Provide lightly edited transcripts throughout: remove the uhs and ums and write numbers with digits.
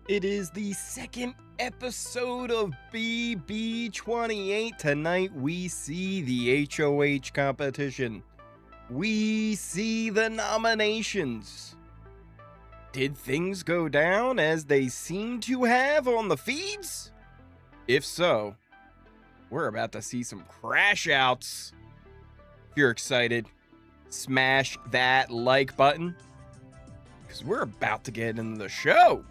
It is the second episode of BB28. Tonight we see the HoH competition. We see the nominations. Did things go down as they seem to have on the feeds? If so, we're about to see some crash outs. If you're excited, smash that like button because we're about to get into the show.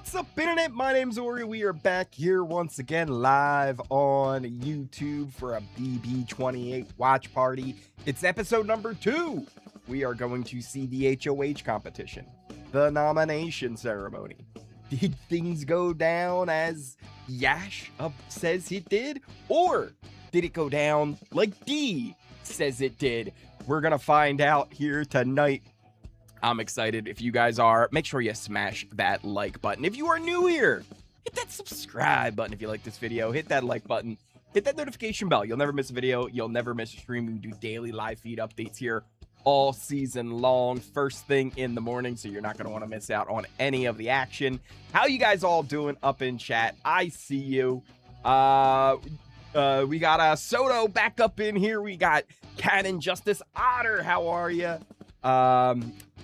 What's up, internet? My name's Ori. We are back here once again live on YouTube for a BB28 watch party. It's episode number 2. We are going to see the HoH competition, the nomination ceremony. Did things go down as Yash says it did? Or did it go down like D says it did? We're going to find out here tonight. I'm excited. If you guys are, make sure you smash that like button. If you are new here, hit that subscribe button if you like this video. Hit that like button. Hit that notification bell. You'll never miss a video. You'll never miss a stream. We do daily live feed updates here all season long, first thing in the morning, so you're not going to want to miss out on any of the action. How you guys all doing up in chat? I see you. We got Soto back up in here. We got Cannon Justice Otter. How are you?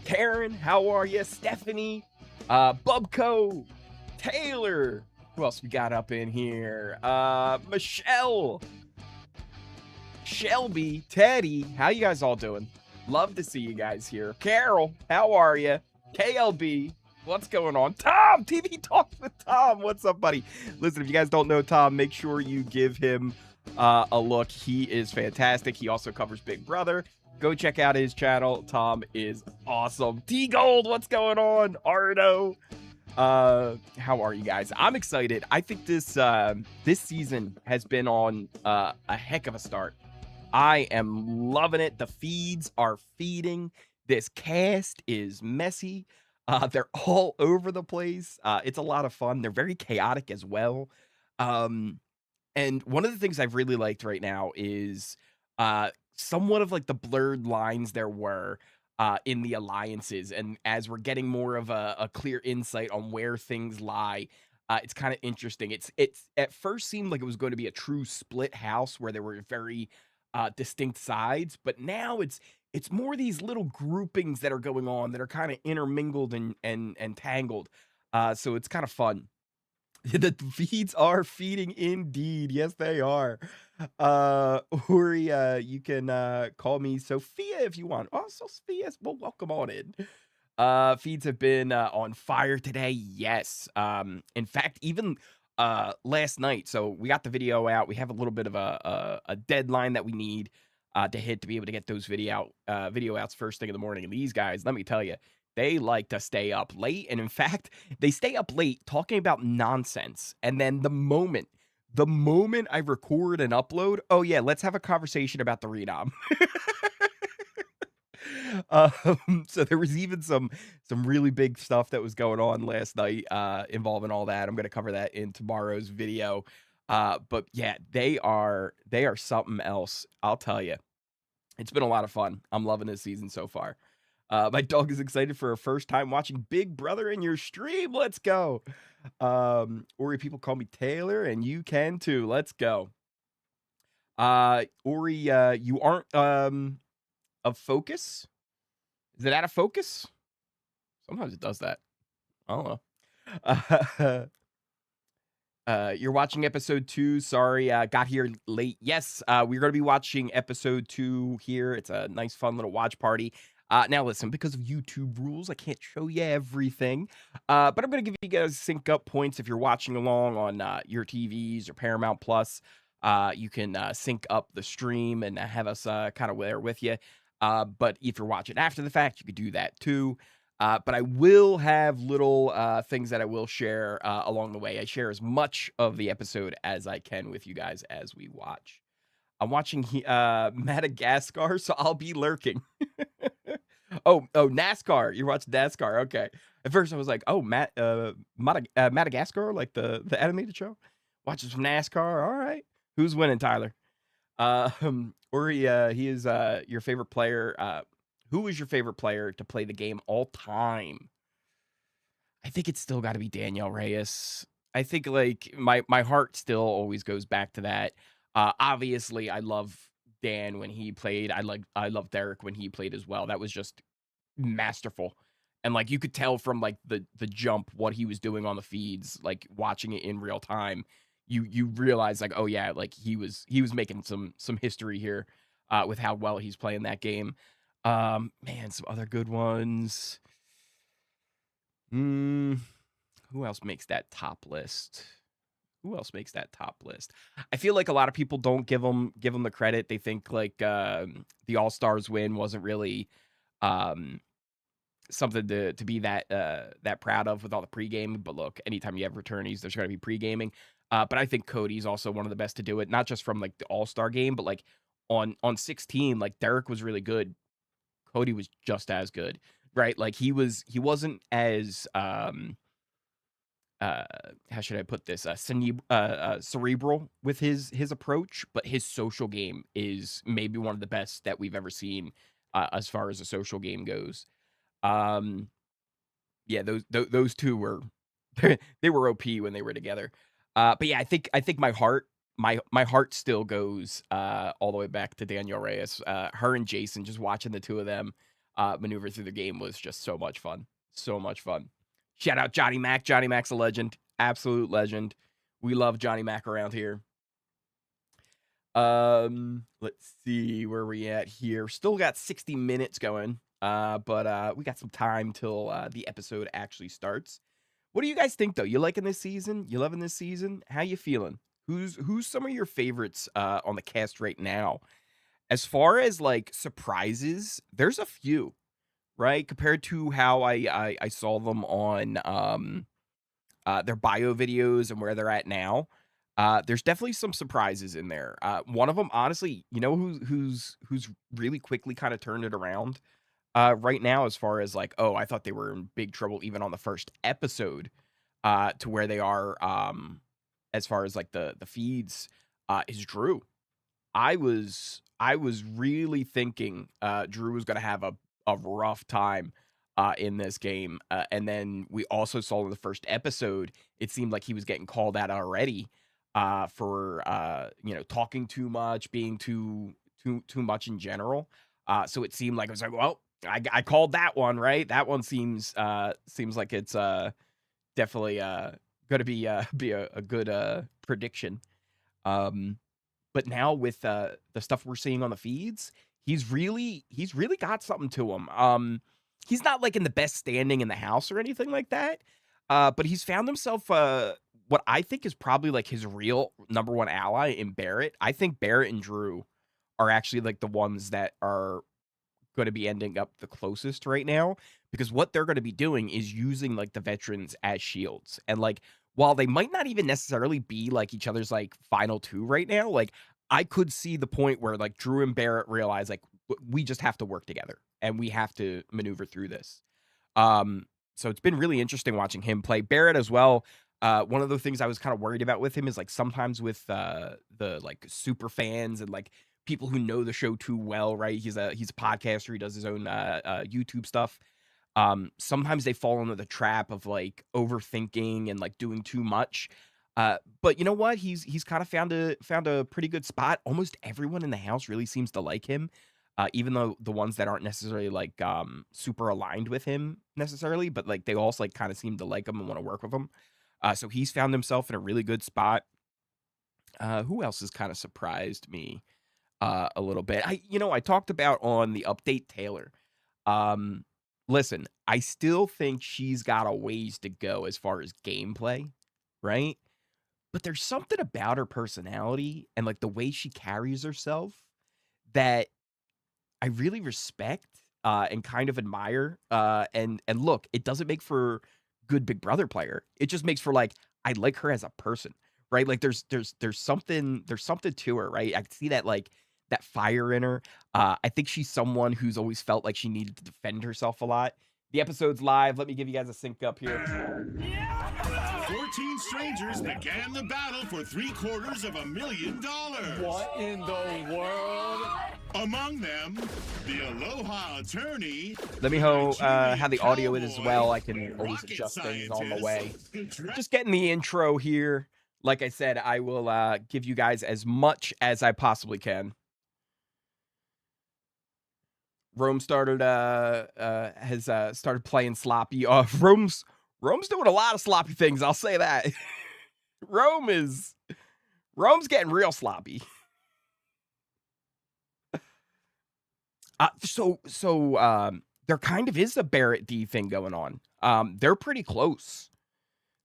Karen, how are you? Stephanie, Bubco, Taylor. Who else we got up in here? Michelle, Shelby, Teddy. How you guys all doing? Love to see you guys here. Carol, how are you? KLB, what's going on? Tom, TV Talks with Tom. What's up, buddy? Listen, if you guys don't know Tom, make sure you give him a look. He is fantastic. He also covers Big Brother. Go check out his channel. Tom is awesome. T-Gold, what's going on? Ardo, how are you guys? I'm excited. I think this season has been on a heck of a start. I am loving it. The feeds are feeding. This cast is messy. They're all over the place. It's a lot of fun. They're very chaotic as well. And one of the things I've really liked right now is somewhat of like the blurred lines there were in the alliances, and as we're getting more of a clear insight on where things lie, it's kind of interesting. It's at first seemed like it was going to be a true split house where there were very distinct sides, but now it's more these little groupings that are going on that are kind of intermingled and tangled. So it's kind of fun. The feeds are feeding indeed. Yes, they are. Uri, you can call me Sophia if you want. Oh, Sophia, well, welcome on in. Feeds have been on fire today. Yes. In fact, even last night. So we got the video out. We have a little bit of a deadline that we need to hit to be able to get those video outs first thing in the morning. And these guys, let me tell you, they like to stay up late. And in fact, they stay up late talking about nonsense. And then the moment I record and upload, oh yeah, let's have a conversation about the renom. So there was even some really big stuff that was going on last night involving all that. I'm going to cover that in tomorrow's video. But yeah, they are something else. I'll tell you, it's been a lot of fun. I'm loving this season so far. My dog is excited for her first time watching Big Brother in your stream. Let's go. Ori, people call me Taylor, and you can too. Let's go. Ori, you aren't of focus. Is it out of focus? Sometimes it does that. I don't know. You're watching episode 2. Sorry, got here late. Yes, we're going to be watching episode 2 here. It's a nice, fun little watch party. Now listen, because of YouTube rules, I can't show you everything, but I'm going to give you guys sync up points if you're watching along on your TVs or Paramount Plus. You can sync up the stream and have us kind of there with you. But if you're watching after the fact, you could do that too. But I will have little things that I will share along the way. I share as much of the episode as I can with you guys as we watch. I'm watching Madagascar, so I'll be lurking. Oh, NASCAR. You're watching NASCAR. Okay. At first I was like, oh, Madagascar, like the animated show. Watches from NASCAR. All right. Who's winning, Tyler? Uri, he is your favorite player. Who is your favorite player to play the game all time? I think it's still got to be Danielle Reyes. I think like my heart still always goes back to that. Obviously, I love Dan when he played. I love Derek when he played as well. That was just masterful. And like you could tell from like the jump what he was doing on the feeds, like watching it in real time. You realize like, oh yeah, like he was making some history here with how well he's playing that game. Man, some other good ones. Who else makes that top list? Who else makes that top list? I feel like a lot of people don't give them the credit. They think like the All Stars win wasn't really um, something to be that proud of with all the pre-gaming. But look, anytime you have returnees, there's going to be pre-gaming. But I think Cody's also one of the best to do it, not just from like the All Star game, but like on 16, like Derek was really good. Cody was just as good, right? Like he wasn't as how should I put this? Cerebral with his approach, but his social game is maybe one of the best that we've ever seen as far as a social game goes. Um, yeah, those two were they were OP when they were together. But yeah, I think my heart still goes all the way back to Danielle Reyes. Her and Jason, just watching the two of them maneuver through the game was just so much fun. So much fun. Shout out Johnny Mac. Johnny Mac's a legend. Absolute legend. We love Johnny Mac around here. Let's see where we at here. Still got 60 minutes going. But we got some time till the episode actually starts. What do you guys think though? You liking this season? You loving this season? How you feeling? Who's some of your favorites on the cast right now? As far as like surprises, there's a few, right? Compared to how I saw them on their bio videos and where they're at now. There's definitely some surprises in there. One of them, honestly, you know who's really quickly kind of turned it around right now, as far as like, oh, I thought they were in big trouble even on the first episode, to where they are as far as like the feeds, is Drew. I was really thinking Drew was gonna have a rough time in this game. And then we also saw in the first episode, it seemed like he was getting called out already for talking too much, being too much in general. So it seemed like I was like, well, I called that one, right? That one seems like it's definitely gonna be a good prediction. Um but now with the stuff we're seeing on the feeds, he's really got something to him. He's not like in the best standing in the house or anything like that. But he's found himself what I think is probably like his real number one ally in Barrett. I think Barrett and Drew are actually like the ones that are going to be ending up the closest right now, because what they're going to be doing is using like the veterans as shields. And like, while they might not even necessarily be like each other's like final two right now, like I could see the point where like Drew and Barrett realize like we just have to work together and we have to maneuver through this. Um, so it's been really interesting watching him play. Barrett as well. One of the things I was kind of worried about with him is like sometimes with the like super fans and like people who know the show too well, right? He's a podcaster. He does his own YouTube stuff. Sometimes they fall into the trap of like overthinking and like doing too much. But you know what? He's kind of found a pretty good spot. Almost everyone in the house really seems to like him. Even though the ones that aren't necessarily like super aligned with him necessarily, but like they also like kind of seem to like him and want to work with him. So he's found himself in a really good spot. Who else has kind of surprised me a little bit? I talked about on the update Taylor. Um, Listen, I still think she's got a ways to go as far as gameplay, right? But there's something about her personality and like the way she carries herself that I really respect and kind of admire. And look, it doesn't make for good Big Brother player. It just makes for like I like her as a person, right? Like there's something to her, right? I can see that like that fire in her. I think she's someone who's always felt like she needed to defend herself a lot. The episode's live. Let me give you guys a sync up here. 14 strangers began the battle for $750,000. What in the world? Among them, the Aloha attorney. Let me have the audio in as well. I can always adjust things on the way. Just getting the intro here. Like I said, I will give you guys as much as I possibly can. Rome has started playing sloppy. Rome's doing a lot of sloppy things. I'll say that. Rome's getting real sloppy. So there kind of is a Barrett D thing going on. They're pretty close.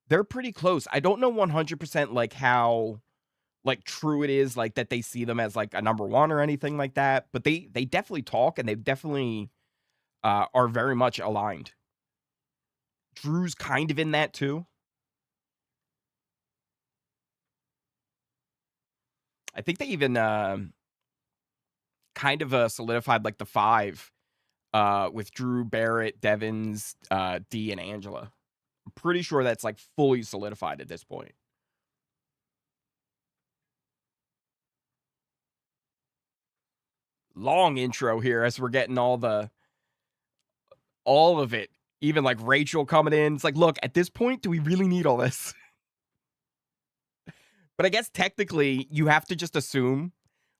They're pretty close. I don't know 100% like how like true it is like that they see them as like a number one or anything like that, but they definitely talk and they definitely are very much aligned. Drew's kind of in that too. I think they even kind of solidified like the five with Drew, Barrett, Devins, D, and Angela. I'm pretty sure that's like fully solidified at this point. Long intro here as we're getting all of it. Even like Rachel coming in. It's like, look, at this point, do we really need all this? But I guess technically you have to just assume,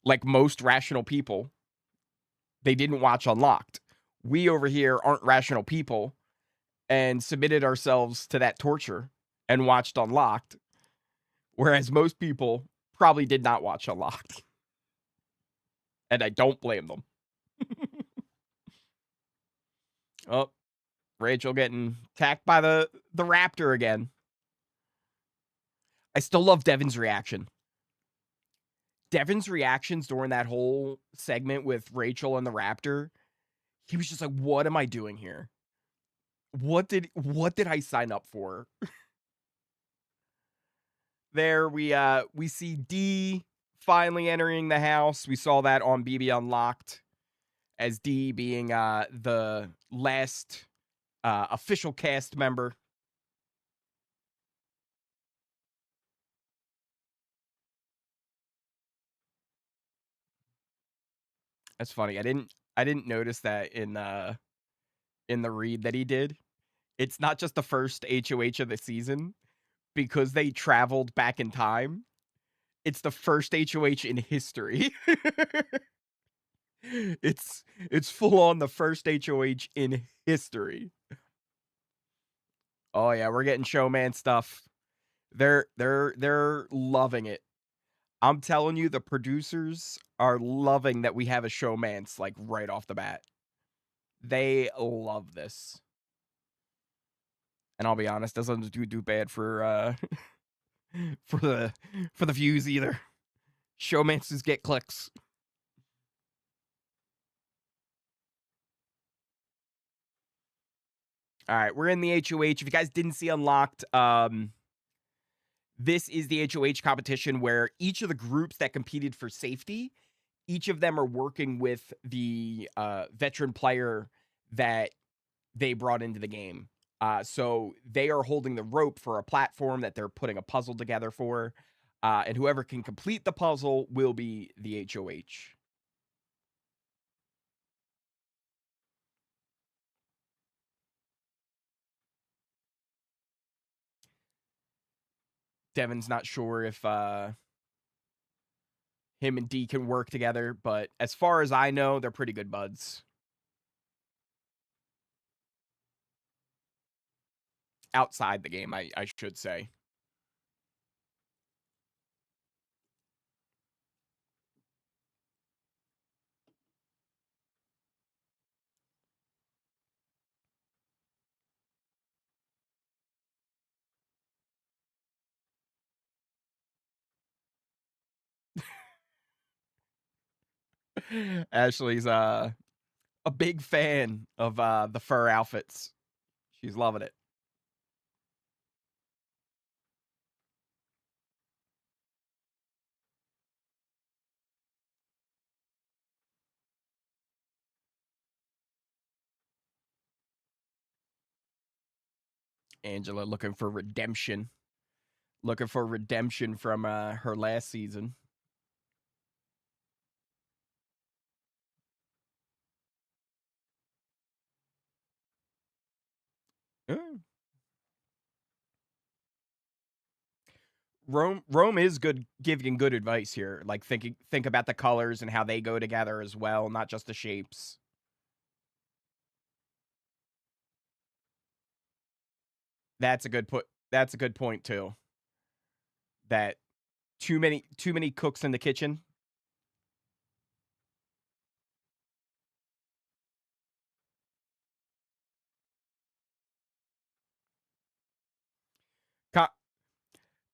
like most rational people, they didn't watch Unlocked. We over here aren't rational people and submitted ourselves to that torture and watched Unlocked, whereas most people probably did not watch Unlocked. And I don't blame them. Oh, Rachel getting attacked by the raptor again. I still love Devin's reaction. Devin's reactions during that whole segment with Rachel and the raptor, he was just like, what am I doing here? What did I sign up for? There we see D finally entering the house. We saw that on BB Unlocked as D being the last official cast member. That's funny. I didn't notice that in the read that he did. It's not just the first HOH of the season because they traveled back in time. It's the first HOH in history. it's full on the first HOH in history. Oh yeah, we're getting showman stuff. They're loving it. I'm telling you, the producers are loving that we have a showmance like right off the bat. They love this. And I'll be honest, doesn't do bad for for the views either. Showmances get clicks. All right, we're in the HOH. If you guys didn't see Unlocked, this is the HOH competition where each of the groups that competed for safety, each of them are working with the veteran player that they brought into the game. So they are holding the rope for a platform that they're putting a puzzle together for. And whoever can complete the puzzle will be the HOH. Devin's not sure if him and D can work together, but as far as I know, they're pretty good buds. Outside the game, I should say. Ashley's a big fan of the fur outfits. She's loving it. Angela looking for redemption. Looking for redemption from her last season. Rome is good, giving good advice here. Like think about the colors and how they go together as well, not just the shapes. That's a good put. That's a good point too. That too many cooks in the kitchen.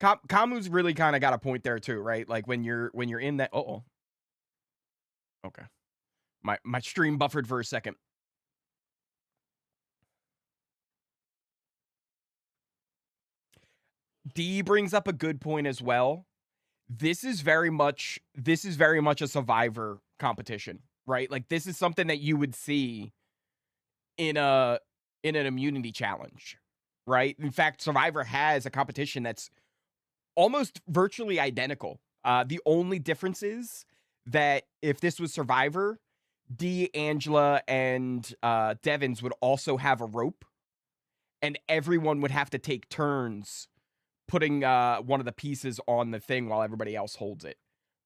Kamu's really kind of got a point there too, right? Like when you're in that. Oh, okay. My stream buffered for a second. D brings up a good point as well. This is very much a Survivor competition, right? Like this is something that you would see in an immunity challenge, right? In fact, Survivor has a competition that's almost virtually identical. The only difference is that if this was Survivor, D, Angela, and Devins would also have a rope, and everyone would have to take turns putting one of the pieces on the thing while everybody else holds it.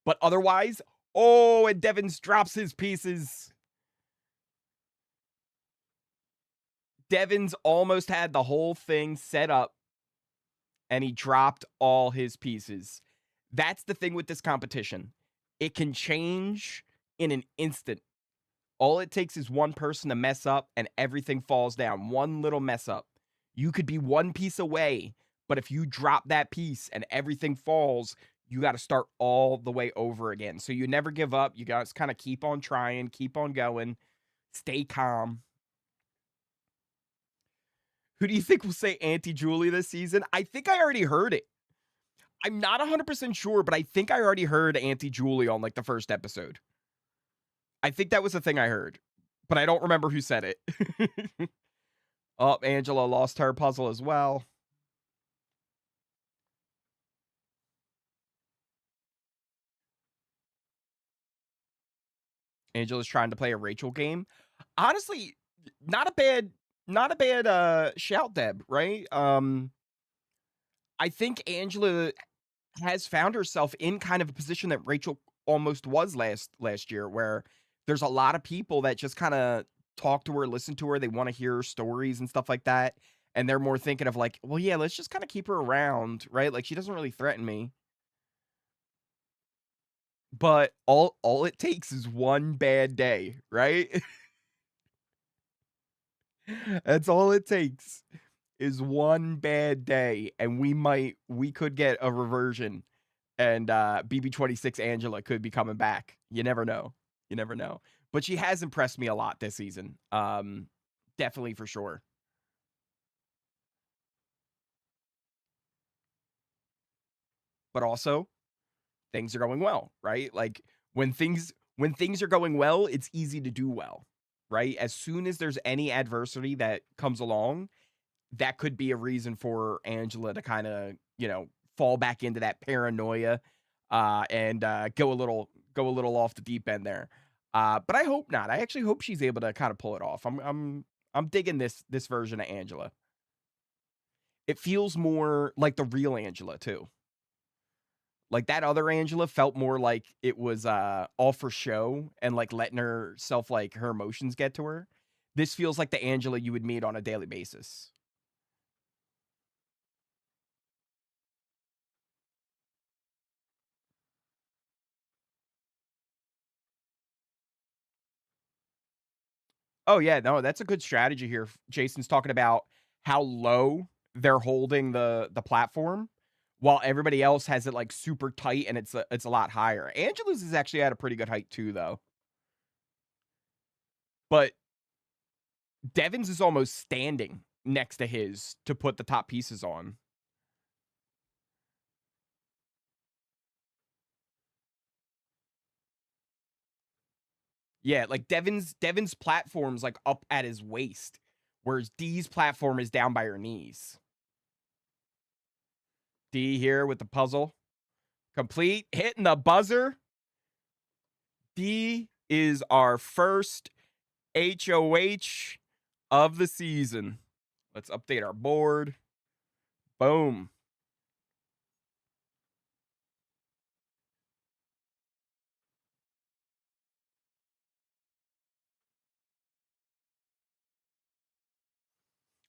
But otherwise, oh, and Devins drops his pieces. Devins almost had the whole thing set up, and he dropped all his pieces. That's the thing with this competition. It can change in an instant. All it takes is one person to mess up, and everything falls down. One little mess up. You could be one piece away, but if you drop that piece and everything falls, you got to start all the way over again. So you never give up. You got to kind of keep on trying, keep on going, stay calm. Who do you think will say Auntie Julie this season? I think I already heard it. I'm not 100% sure, but I think I already heard Auntie Julie on like the first episode. I think that was the thing I heard, but I don't remember who said it. Oh, Angela lost her puzzle as well. Angela's trying to play a Rachel game. Honestly, not a bad shout, Deb, right? I think Angela has found herself in kind of a position that Rachel almost was last year, where there's a lot of people that just kind of talk to her, listen to her, they want to hear her stories and stuff like that. And they're more thinking of like, well, yeah, let's just kind of keep her around, right? Like she doesn't really threaten me. But all it takes is one bad day, right? That's all it takes is one bad day, and we could get a reversion, and BB28 Angela could be coming back. You never know. You never know. But she has impressed me a lot this season. Definitely for sure. But also, things are going well, right? Like when things are going well, it's easy to do well, right? As soon as there's any adversity that comes along, that could be a reason for Angela to kind of, fall back into that paranoia and go a little off the deep end there. But I hope not. I actually hope she's able to kind of pull it off. I'm digging this version of Angela. It feels more like the real Angela too. Like that other Angela felt more like it was all for show and like letting herself like her emotions get to her. This feels like the Angela you would meet on a daily basis. Oh yeah, no, that's a good strategy here. Jason's talking about how low they're holding the platform while everybody else has it like super tight and it's a lot higher. Angela's is actually at a pretty good height too though. But Devin's is almost standing next to his to put the top pieces on. Yeah, like Devin's platform's like up at his waist, whereas D's platform is down by her knees. D here with the puzzle. Complete, hitting the buzzer. D is our first HoH of the season. Let's update our board. Boom.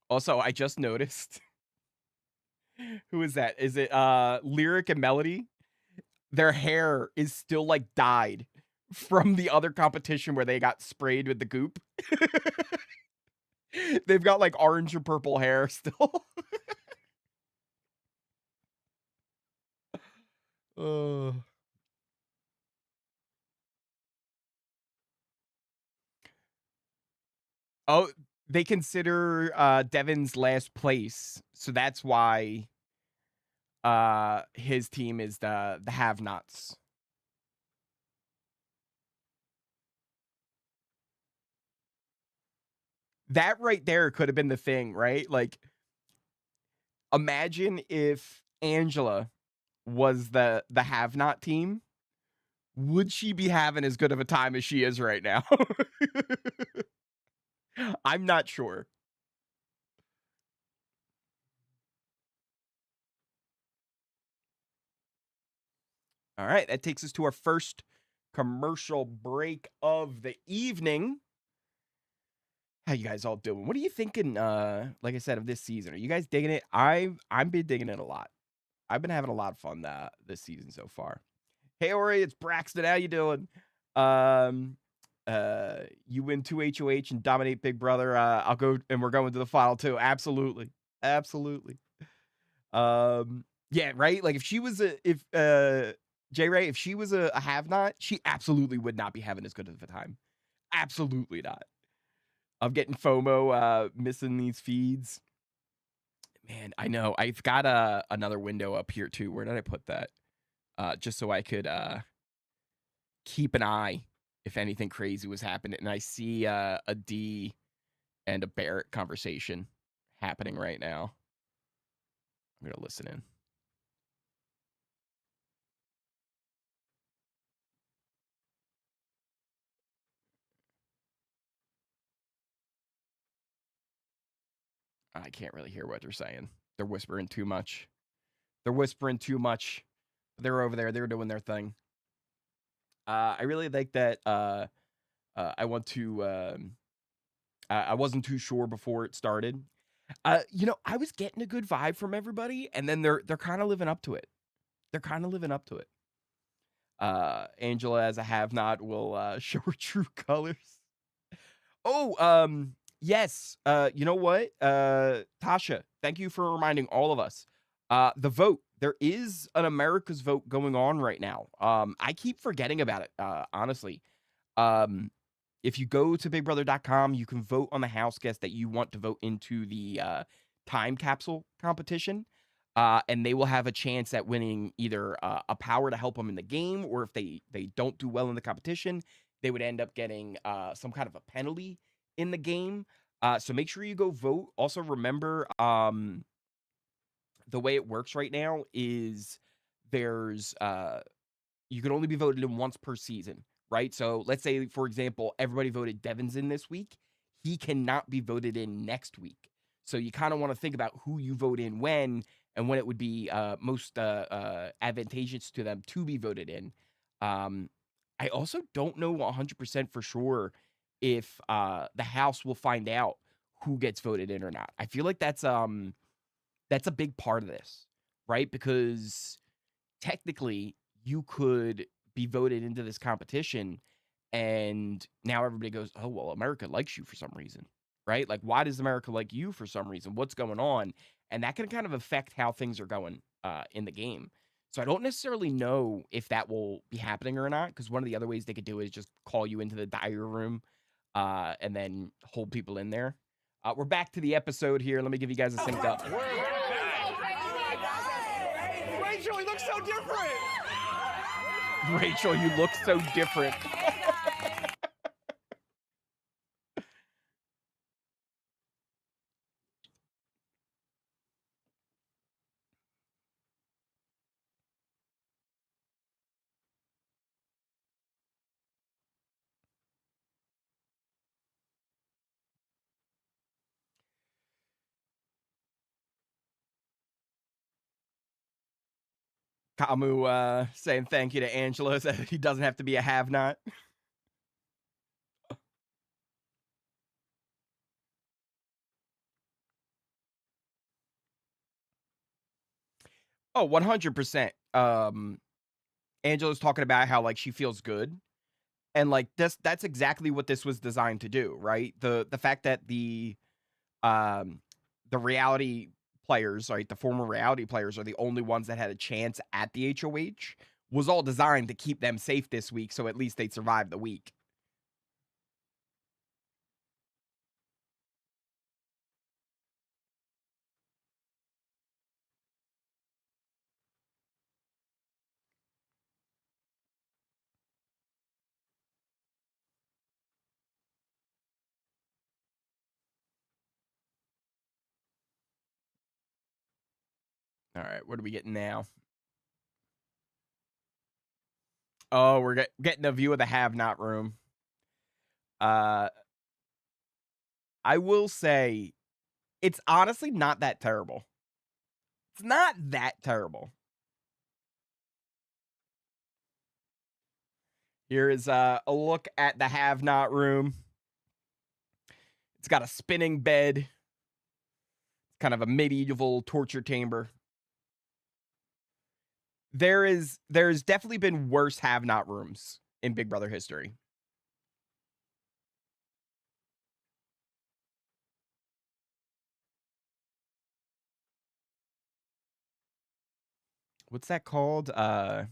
Also, I just noticed. Who is that? Is it Lyric and Melody? Their hair is still like dyed from the other competition where they got sprayed with the goop. They've got like orange or purple hair still. Oh, they consider Devin's last place, so that's why his team is the have-nots. That right there could have been the thing, right? Like, imagine if Angela was the have-not team. Would she be having as good of a time as she is right now? I'm not sure. All right, that takes us to our first commercial break of the evening. How you guys all doing? What are you thinking, like I said, of this season? Are you guys digging it? I've been digging it a lot. I've been having a lot of fun this season so far. Hey Ori, it's Braxton. How you doing? Um you win 2 HoH and dominate Big Brother. I'll go and we're going to the final too. Absolutely. Absolutely. Yeah, right? Like if she was J Ray, if she was a have not, she absolutely would not be having as good of a time. Absolutely not. I'm getting FOMO missing these feeds. Man, I know. I've got another window up here too. Where did I put that? Just so I could keep an eye if anything crazy was happening. And I see a D and a Barrett conversation happening right now. I'm gonna listen in. I can't really hear what they're saying. They're whispering too much. They're whispering too much. They're over there. They're doing their thing. I really like that. I want to. I wasn't too sure before it started. I was getting a good vibe from everybody, and then they're kind of living up to it. They're kind of living up to it. Angela, as a have-not, will show her true colors. Oh, yes. You know what? Tasha, thank you for reminding all of us. The vote. There is an America's vote going on right now. I keep forgetting about it, honestly. If you go to bigbrother.com, you can vote on the house guest that you want to vote into the time capsule competition. And they will have a chance at winning either a power to help them in the game, or if they don't do well in the competition, they would end up getting some kind of a penalty in the game. So make sure you go vote. Also remember, the way it works right now is there's you can only be voted in once per season, right? So let's say, for example, everybody voted Devon's in this week. He cannot be voted in next week. So you kind of want to think about who you vote in when, and when it would be most advantageous to them to be voted in. I also don't know 100% for sure if the House will find out who gets voted in or not. I feel like that's a big part of this, right? Because technically you could be voted into this competition and now everybody goes, oh, well, America likes you for some reason, right? Like, why does America like you for some reason? What's going on? And that can kind of affect how things are going in the game. So I don't necessarily know if that will be happening or not, because one of the other ways they could do is just call you into the diary room and then hold people in there. We're back to the episode here. Let me give you guys a sync up. Rachel, he looks so different. Rachel, you look so different. Kamu saying thank you to Angela, that he doesn't have to be a have-not. Oh, 100%. Angela's talking about how, like, she feels good. And, like, that's exactly what this was designed to do, right? The fact that the reality players, right, the former reality players are the only ones that had a chance at the HoH was all designed to keep them safe this week, so at least they'd survive the week. All right, what are we getting now? Oh, we're getting a view of the have-not room. I will say, it's honestly not that terrible. It's not that terrible. Here is a look at the have-not room. It's got a spinning bed. It's kind of a medieval torture chamber. There's definitely been worse have-not rooms in Big Brother history. What's that called? That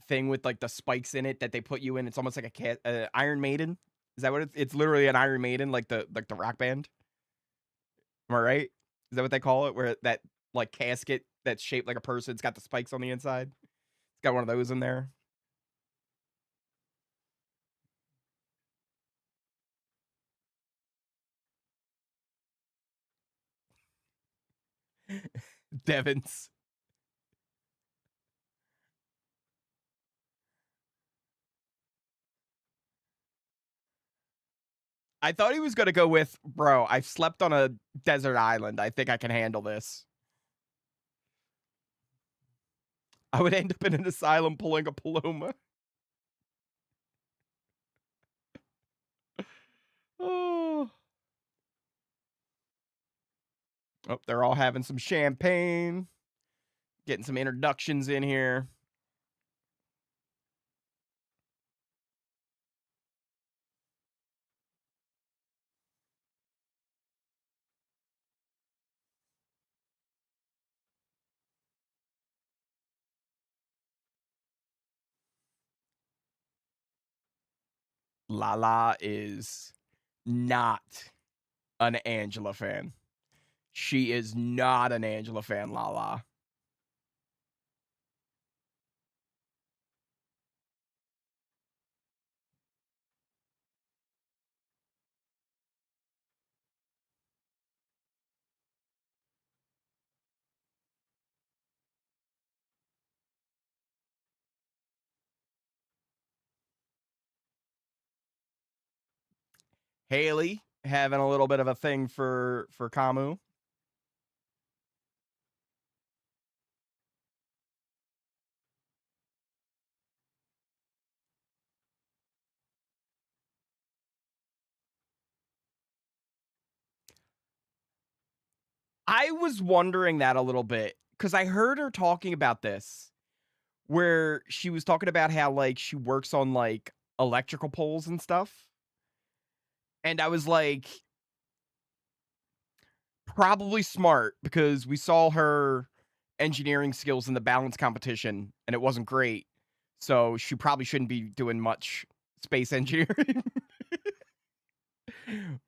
thing with like the spikes in it that they put you in. It's almost like a Iron Maiden. Is that what it's literally an Iron Maiden, like the rock band? Am I right? Is that what they call it? Where that like casket that's shaped like a person, it's got the spikes on the inside. It's got one of those in there. Devon's. I thought he was gonna go with, bro, I've slept on a desert island. I think I can handle this. I would end up in an asylum pulling a Paloma. Oh. Oh, they're all having some champagne. Getting some introductions in here. Lala is not an Angela fan. She is not an Angela fan, Lala. Haley having a little bit of a thing for Kamu. I was wondering that a little bit because I heard her talking about this, where she was talking about how like she works on like electrical poles and stuff. And I was like, probably smart because we saw her engineering skills in the balance competition and it wasn't great. So she probably shouldn't be doing much space engineering.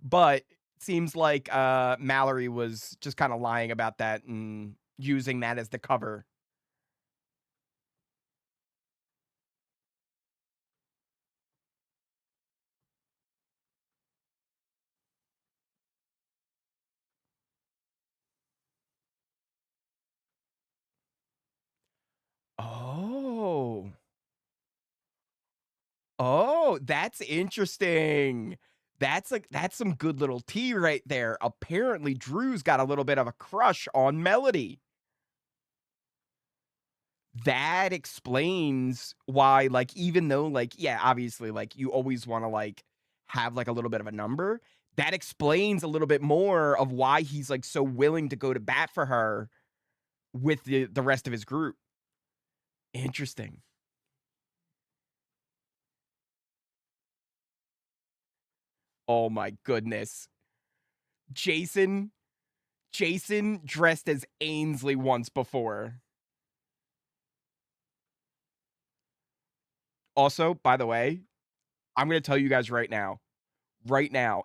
But it seems like Mallory was just kind of lying about that and using that as the cover. Oh. Oh, that's interesting. That's some good little tea right there. Apparently, Drew's got a little bit of a crush on Melody. That explains why, like, even though, like, yeah, obviously, like, you always want to like have like a little bit of a number. That explains a little bit more of why he's like so willing to go to bat for her with the rest of his group. Interesting. Oh my goodness. Jason Jason dressed as Ainsley once before. Also, by the way, I'm going to tell you guys right now,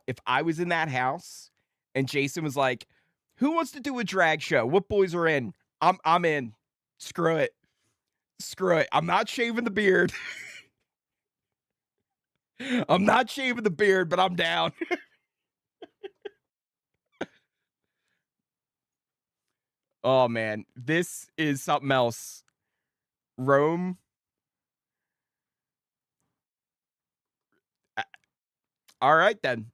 if I was in that house and Jason was like, "Who wants to do a drag show? What boys are in?" I'm in. Screw it. Screw it. I'm not shaving the beard. I'm not shaving the beard, but I'm down. Oh, man. This is something else. Rome. All right, then.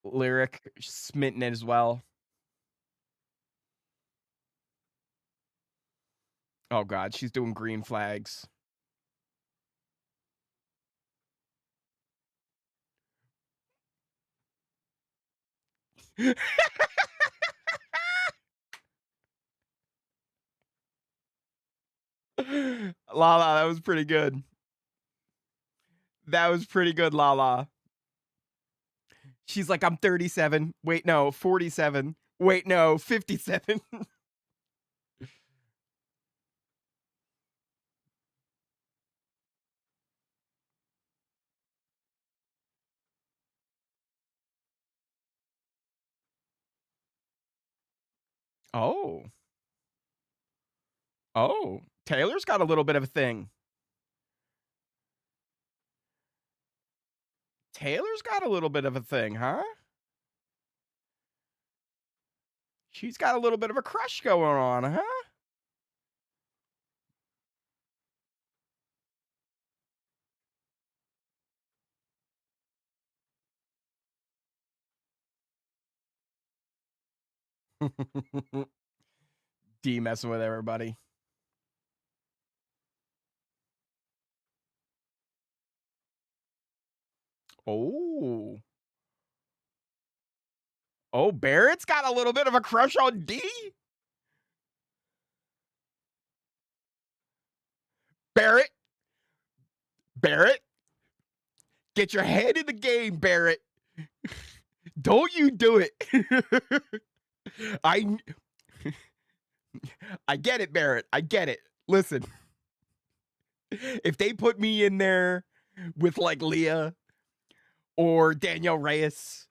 Lyric smitten as well. Oh, God. She's doing green flags. Lala, that was pretty good. That was pretty good, Lala. She's like, I'm 37. Wait, no, 47. Wait, no, 57. Oh. Oh. Taylor's got a little bit of a thing. Taylor's got a little bit of a thing, huh? She's got a little bit of a crush going on, huh? D messing with everybody. Oh. Oh, Barrett's got a little bit of a crush on D? Barrett? Barrett? Get your head in the game, Barrett. Don't you do it. I get it, Barrett. I get it. Listen. If they put me in there with like Leah or Danielle Reyes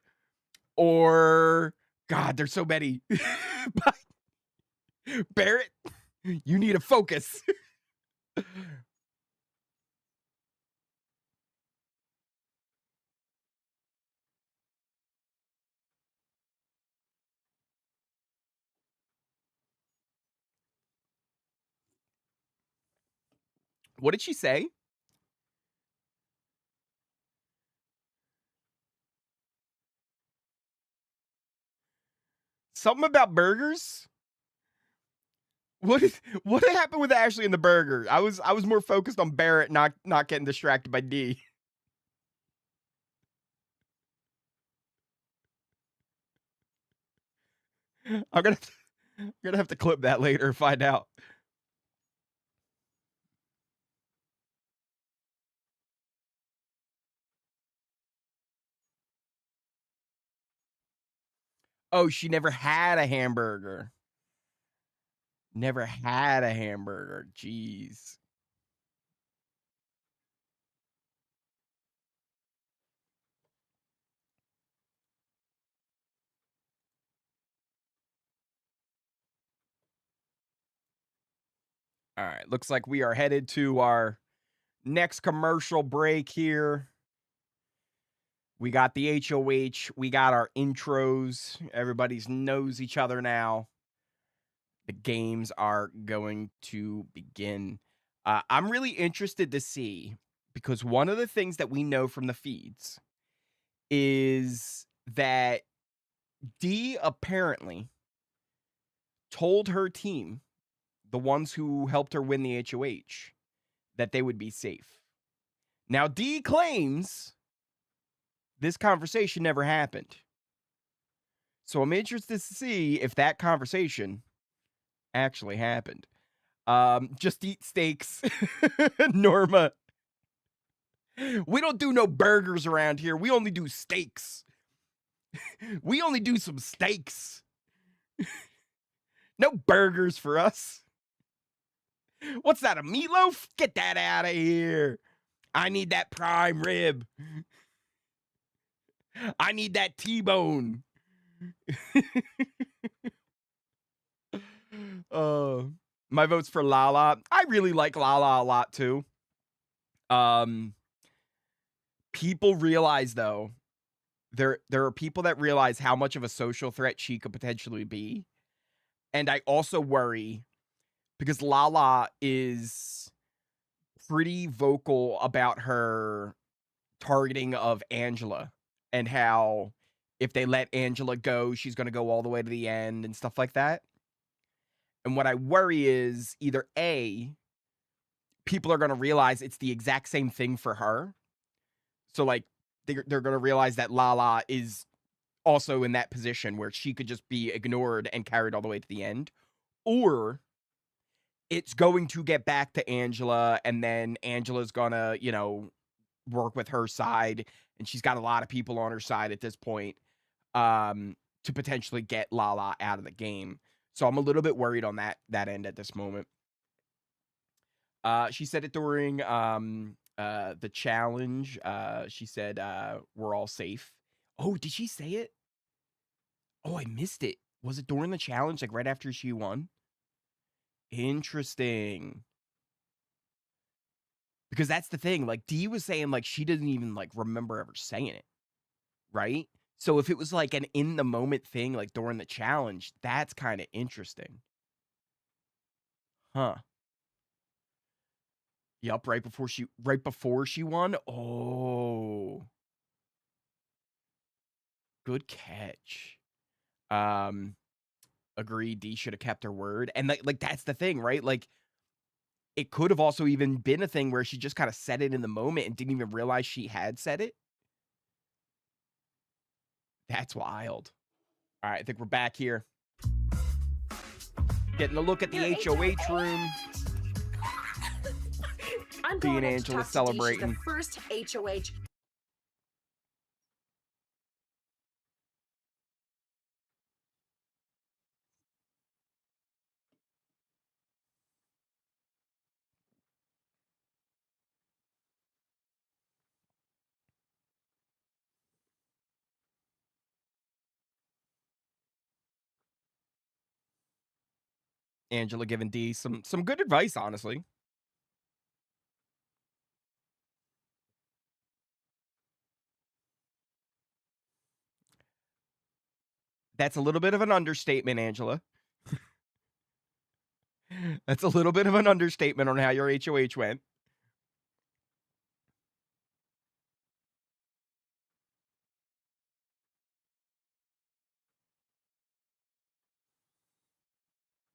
or God, there's so many. Barrett, you need to focus. What did she say? Something about burgers? What happened with Ashley and the burger? I was more focused on Barrett not getting distracted by D. I'm gonna have to clip that later and find out. Oh, she never had a hamburger. Never had a hamburger. Jeez. All right, looks like we are headed to our next commercial break here. We got the HOH, we got our intros. Everybody's knows each other now. The games are going to begin. I'm really interested to see because one of the things that we know from the feeds is that D apparently told her team, the ones who helped her win the HOH, that they would be safe. Now, D claims this conversation never happened. So I'm interested to see if that conversation actually happened. Just eat steaks, Norma. We don't do no burgers around here. We only do steaks. We only do some steaks. No burgers for us. What's that, a meatloaf? Get that out of here. I need that prime rib. I need that T-bone. My vote's for Lala. I really like Lala a lot too. People realize, though, there are people that realize how much of a social threat she could potentially be. And I also worry because Lala is pretty vocal about her targeting of Angela and how if they let Angela go, she's going to go all the way to the end and stuff like that. And what I worry is either A, people are going to realize it's the exact same thing for her. So, like, they're going to realize that Lala is also in that position where she could just be ignored and carried all the way to the end. Or it's going to get back to Angela, and then Angela's gonna, work with her side, and she's got a lot of people on her side at this point, to potentially get Lala out of the game. So I'm a little bit worried on that end at this moment. She said it during the challenge. She said we're all safe. Oh, did she say it? Oh, I missed it. Was it during the challenge, like right after she won? Interesting. Because that's the thing, like, Dee was saying, like, she didn't even, like, remember ever saying it, right? So if it was, like, an in-the-moment thing, like, during the challenge, that's kinda interesting. Huh. Yup, right before she won? Oh. Good catch. Agreed, Dee shoulda kept her word, and, like, that's the thing, right? Like, it could have also even been a thing where she just kinda said it in the moment and didn't even realize she had said it. That's wild. Alright, I think we're back here. Getting a look at the HoH room. I'm Dee going and in Angela to talk to celebrating. Dee. She's the first HoH. Angela giving Dee some good advice, honestly. That's a little bit of an understatement, Angela. That's a little bit of an understatement on how your HoH went.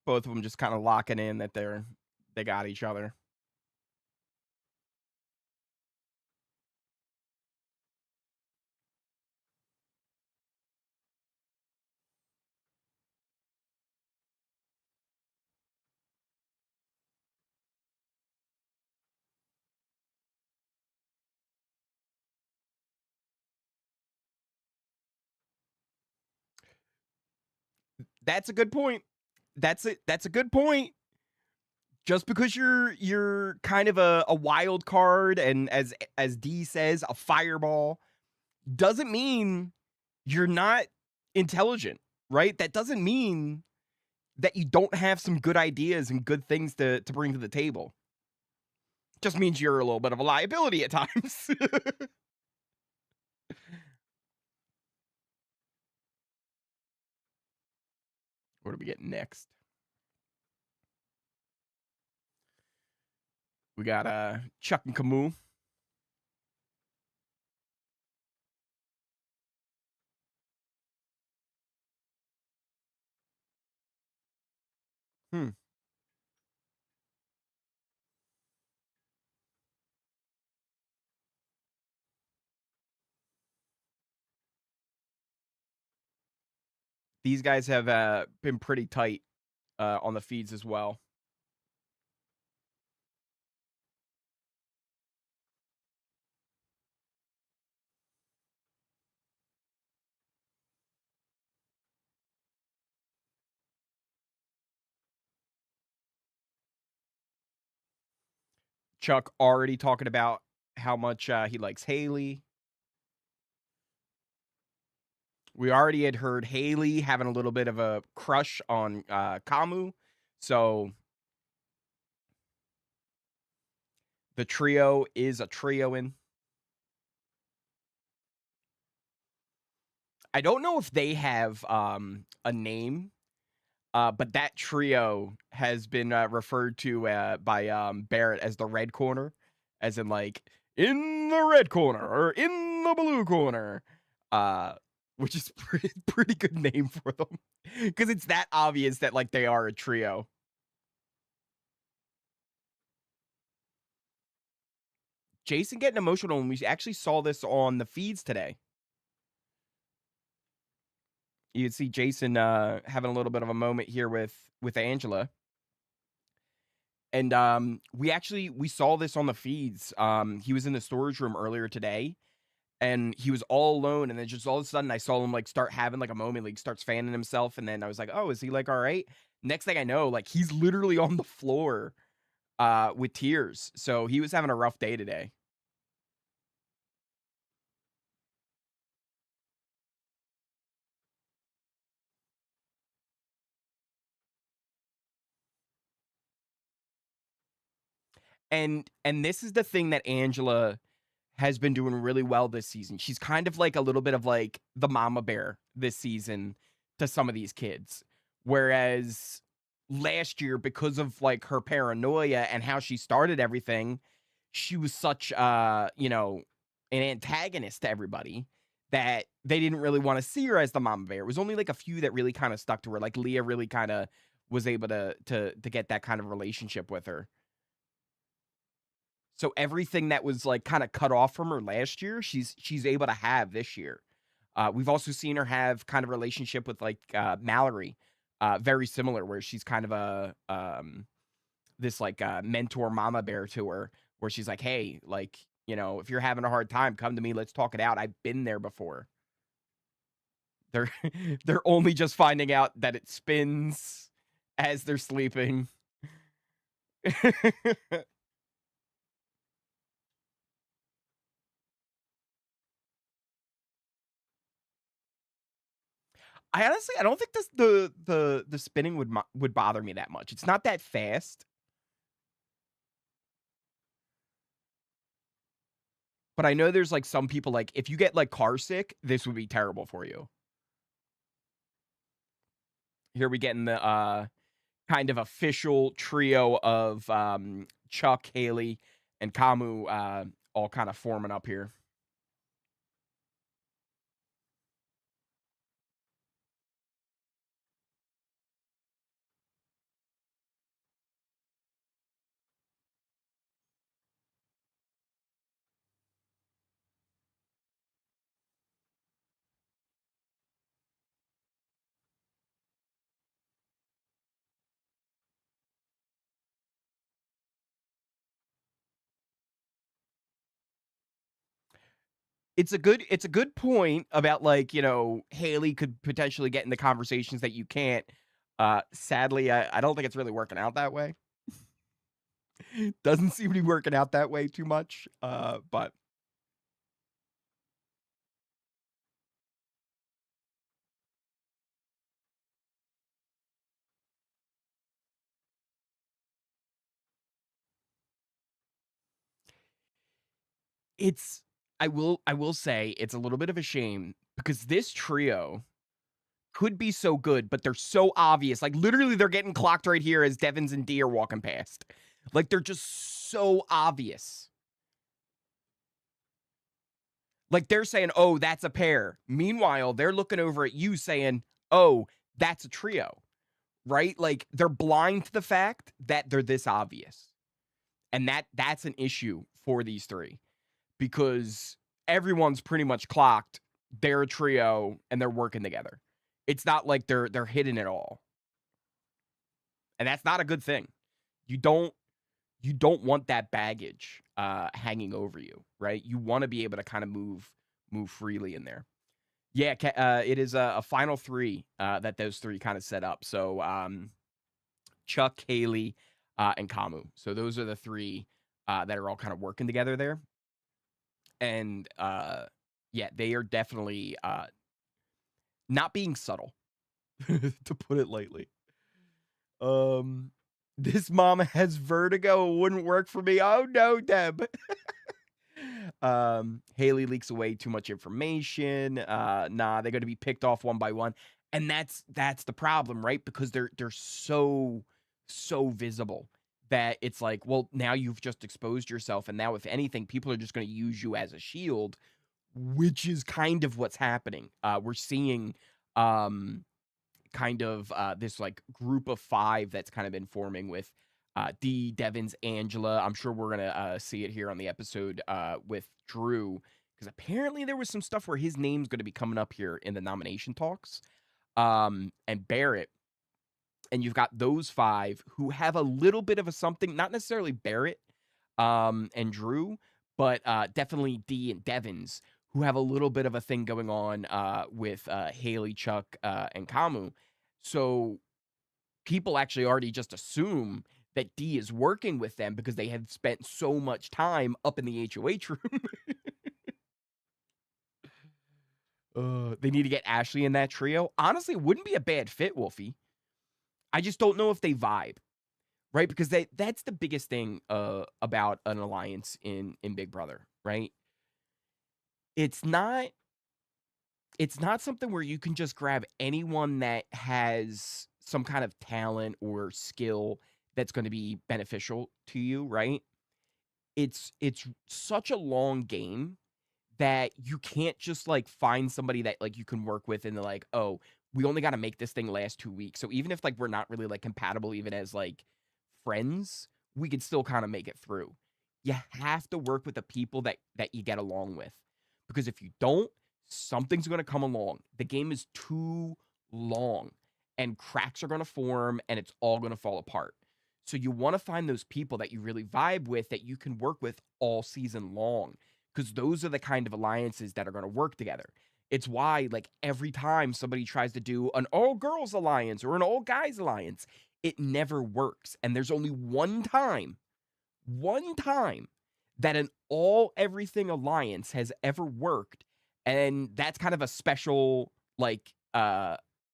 Both of them just kind of locking in that they got each other. That's a good point. That's a good point. Just because you're kind of a wild card and as Dee says, a fireball, doesn't mean you're not intelligent, right? That doesn't mean that you don't have some good ideas and good things to bring to the table. Just means you're a little bit of a liability at times. What do we get next? We got Chuck and Camus. These guys have been pretty tight on the feeds as well. Chuck already talking about how much he likes Haley. We already had heard Haley having a little bit of a crush on Camus. So The trio is a trioing. I don't know if they have a name, but that trio has been referred to by Barrett as the red corner, as in like in the red corner or in the blue corner, which is pretty good name for them because it's that obvious that like they are a trio. Jason getting emotional, and we actually saw this on the feeds today. You can see Jason having a little bit of a moment here with Angela. And we saw this on the feeds. He was in the storage room earlier today, and he was all alone, and then just all of a sudden I saw him like start having like a moment, like starts fanning himself, and then I was like, oh, is he like all right? Next thing I know, like he's literally on the floor with tears. So he was having a rough day today. And this is the thing that Angela has been doing really well this season. She's kind of like a little bit of like the mama bear this season to some of these kids. Whereas last year, because of like her paranoia and how she started everything, she was such an antagonist to everybody that they didn't really want to see her as the mama bear. It was only like a few that really kind of stuck to her. Like Leah really kind of was able to get that kind of relationship with her. So everything that was like kind of cut off from her last year, she's able to have this year. We've also seen her have kind of relationship with like Mallory, very similar, where she's kind of a this like mentor mama bear to her, where she's like, hey, like, if you're having a hard time, come to me, let's talk it out. I've been there before. They're they're only just finding out that it spins as they're sleeping. I don't think the spinning would bother me that much. It's not that fast. But I know there's like some people, like if you get like car sick, this would be terrible for you. Here we get in the kind of official trio of Chuck, Haley, and Kamu all kind of forming up here. It's a good point about like, Haley could potentially get in the conversations that you can't. Sadly, I don't think it's really working out that way. Doesn't seem to be working out that way too much. But it's I will say it's a little bit of a shame because this trio could be so good, but they're so obvious. Like literally they're getting clocked right here as Devins and D are walking past. Like they're just so obvious. Like they're saying, "Oh, that's a pair." Meanwhile, they're looking over at you saying, "Oh, that's a trio." Right? Like they're blind to the fact that they're this obvious. And that's an issue for these three because everyone's pretty much clocked. They're a trio and they're working together. It's not like they're hidden at all. And that's not a good thing. You don't want that baggage hanging over you, right? You want to be able to kind of move freely in there. Yeah, it is a final three that those three kind of set up. So Chuck, Haley, and Kamu. So those are the three that are all kind of working together there. And yeah, they are definitely not being subtle, to put it lightly. This mom has vertigo. It wouldn't work for me. Oh no, Deb. Haley leaks away too much information. Nah, they're gonna be picked off one by one. And that's the problem, right? Because they're so visible that it's like, well, now you've just exposed yourself, and now if anything, people are just gonna use you as a shield, which is kind of what's happening. We're seeing kind of this like group of 5 that's kind of been forming with Dee, Devins, Angela. I'm sure we're gonna see it here on the episode with Drew, because apparently there was some stuff where his name's gonna be coming up here in the nomination talks. And Barrett, and you've got those 5 who have a little bit of a something, not necessarily Barrett and Drew, but definitely Dee and Devins, who have a little bit of a thing going on with Haley, Chuck, and Kamu. So people actually already just assume that Dee is working with them because they have spent so much time up in the HOH room. They need to get Ashley in that trio. Honestly, it wouldn't be a bad fit, Wolfie. I just don't know if they vibe, right? Because that's the biggest thing about an alliance in Big Brother, right? It's not something where you can just grab anyone that has some kind of talent or skill that's going to be beneficial to you, right? It's such a long game that you can't just like find somebody that like you can work with and they're like, oh, we only got to make this thing last 2 weeks. So even if like we're not really like compatible, even as like friends, we could still kind of make it through. You have to work with the people that you get along with, because if you don't, something's going to come along. The game is too long and cracks are going to form and it's all going to fall apart. So you want to find those people that you really vibe with, that you can work with all season long, because those are the kind of alliances that are going to work together. It's why, like, every time somebody tries to do an all-girls alliance or an all-guys alliance, it never works. And there's only one time that an all-everything alliance has ever worked, and that's kind of a special, like,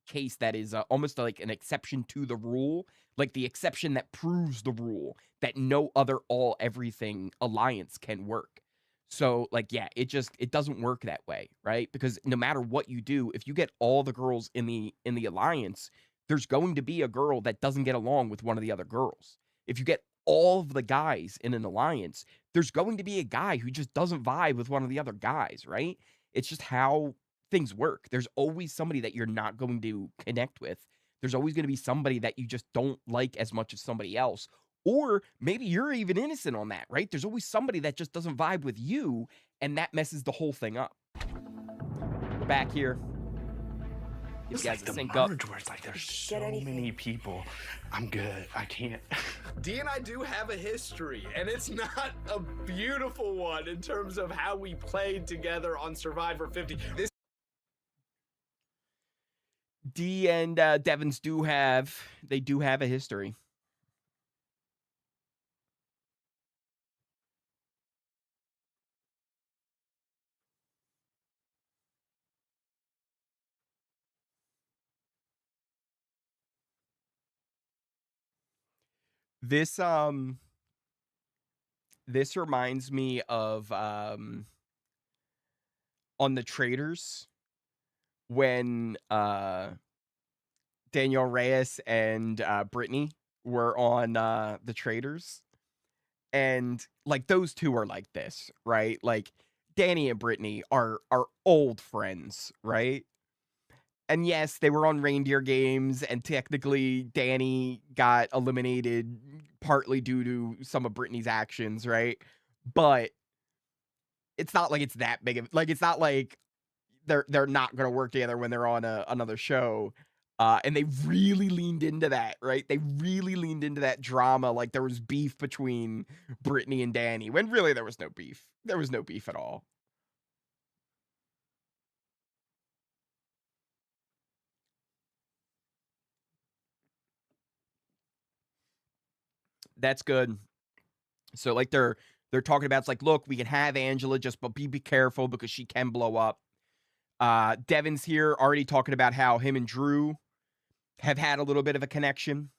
case that is almost like an exception to the rule, like the exception that proves the rule, that no other all-everything alliance can work. So, like, yeah, it doesn't work that way, right? Because no matter what you do, if you get all the girls in the alliance, there's going to be a girl that doesn't get along with one of the other girls. If you get all of the guys in an alliance, there's going to be a guy who just doesn't vibe with one of the other guys, right? It's just how things work. There's always somebody that you're not going to connect with. There's always going to be somebody that you just don't like as much as somebody else. Or maybe you're even innocent on that, right? There's always somebody that just doesn't vibe with you, and that messes the whole thing up. We're back here. It's like the merge where it's like there's so many people. I'm good. I can't. Dee and I do have a history, and it's not a beautiful one in terms of how we played together on Survivor 50. Dee and Devins do have a history. This reminds me of on the Traders, when Danielle Reyes and Brittany were on the Traders, and like those two are like this, right? Like Danny and Brittany are old friends, right? And yes, they were on reindeer games, and technically Danny got eliminated partly due to some of Brittany's actions, right? But it's not like it's that big of, like, it's not like they're not gonna work together when they're on another show. And they really leaned into that, right? They really leaned into that drama, like there was beef between Brittany and Danny, when really there was no beef. There was no beef at all. That's good. So like they're talking about, it's like, look, we can have Angela, just but be careful because she can blow up. Devin's here already talking about how him and Drew have had a little bit of a connection.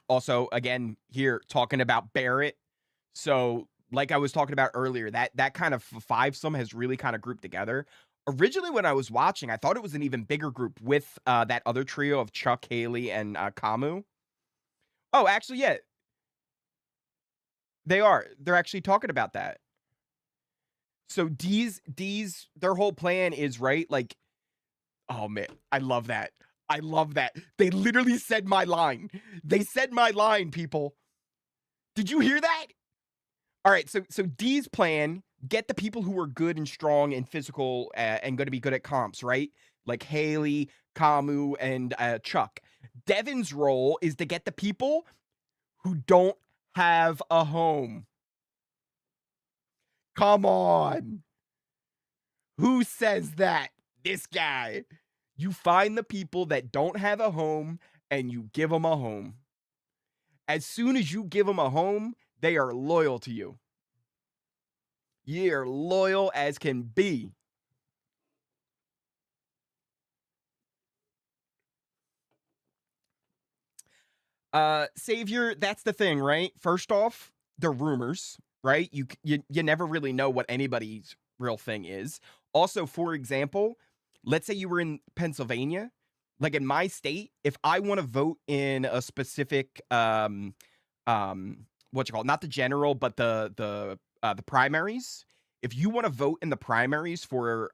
Also, again, here talking about Barrett. So, like I was talking about earlier, that kind of fivesome has really kind of grouped together. Originally, when I was watching, I thought it was an even bigger group with that other trio of Chuck, Haley, and Kamu. Oh, actually, yeah, they are. They're actually talking about that. So D's their whole plan is right. Like, oh man, I love that. I love that. They literally said my line. They said my line, people. Did you hear that? All right, so D's plan, get the people who are good and strong and physical and going to be good at comps, right? Like Haley, Kamu, and Chuck. Devin's role is to get the people who don't have a home. Come on. Who says that? This guy. You find the people that don't have a home and you give them a home. As soon as you give them a home, they are loyal to you. You're loyal as can be. Savior, that's the thing, right? First off, they're rumors, right? You never really know what anybody's real thing is. Also, for example, let's say you were in Pennsylvania, like in my state, if I want to vote in a specific what you call it, not the general, but the primaries. If you want to vote in the primaries for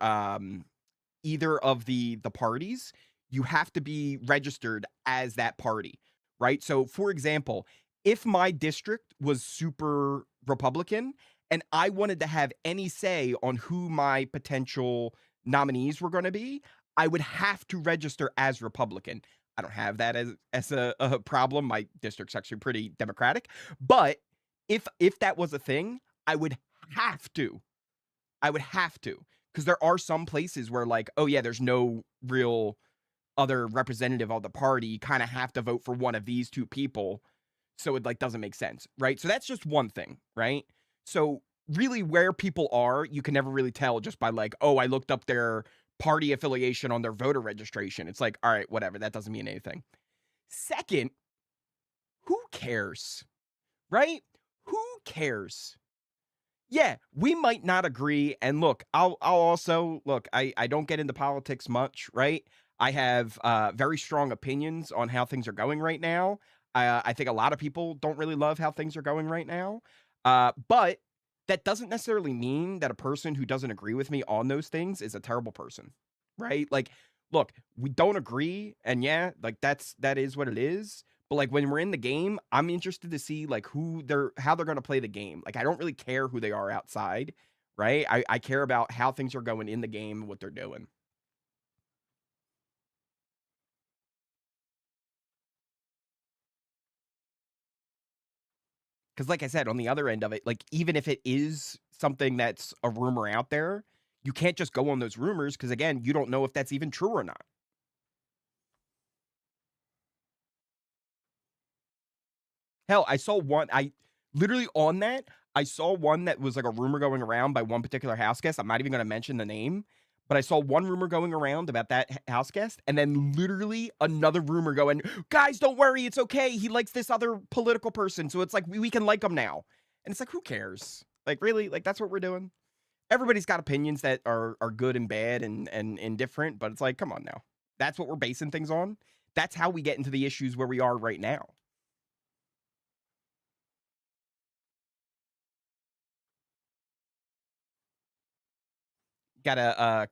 either of the parties, you have to be registered as that party, right? So, for example, if my district was super Republican and I wanted to have any say on who my potential nominees were going to be, I would have to register as Republican. I don't have that as a problem. My district's actually pretty democratic, but if that was a thing, I would have to. I would have to, because there are some places where like, oh yeah, there's no real other representative of the party. You kind of have to vote for one of these two people, so it like doesn't make sense, right? So that's just one thing, right? So really, where people are, you can never really tell just by like, oh, I looked up their party affiliation on their voter registration. It's like, all right, whatever, that doesn't mean anything. Second, who cares, right? Who cares? Yeah, we might not agree. And look, I'll also look, I don't get into politics much, right? I have very strong opinions on how things are going right now. I think a lot of people don't really love how things are going right now. But that doesn't necessarily mean that a person who doesn't agree with me on those things is a terrible person, right? Like, look, we don't agree, and yeah, like that is what it is. But like when we're in the game, I'm interested to see like how they're going to play the game. Like I don't really care who they are outside, right? I care about how things are going in the game and what they're doing. Because like I said, on the other end of it, like even if it is something that's a rumor out there, you can't just go on those rumors because again, you don't know if that's even true or not. Hell, I saw one. I literally on that. I saw one that was like a rumor going around by one particular house guest. I'm not even going to mention the name, but I saw one rumor going around about that house guest, and then literally another rumor going, "Guys, don't worry, it's okay. He likes this other political person, so it's like we can like him now." And it's like, who cares? Like, really? Like that's what we're doing? Everybody's got opinions that are good and bad and indifferent, but it's like, come on now. That's what we're basing things on. That's how we get into the issues where we are right now. Got a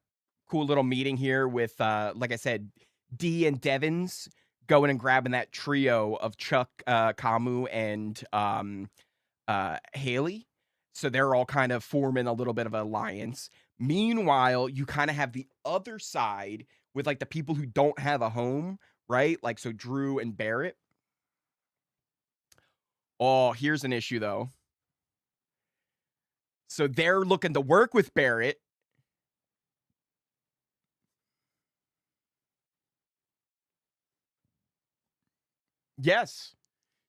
cool little meeting here with, like I said, D and Devins going and grabbing that trio of Chuck, Kamu, and Haley. So they're all kind of forming a little bit of an alliance. Meanwhile, you kind of have the other side with like the people who don't have a home, right? Like so Drew and Barrett. Oh, here's an issue though. So they're looking to work with Barrett. Yes.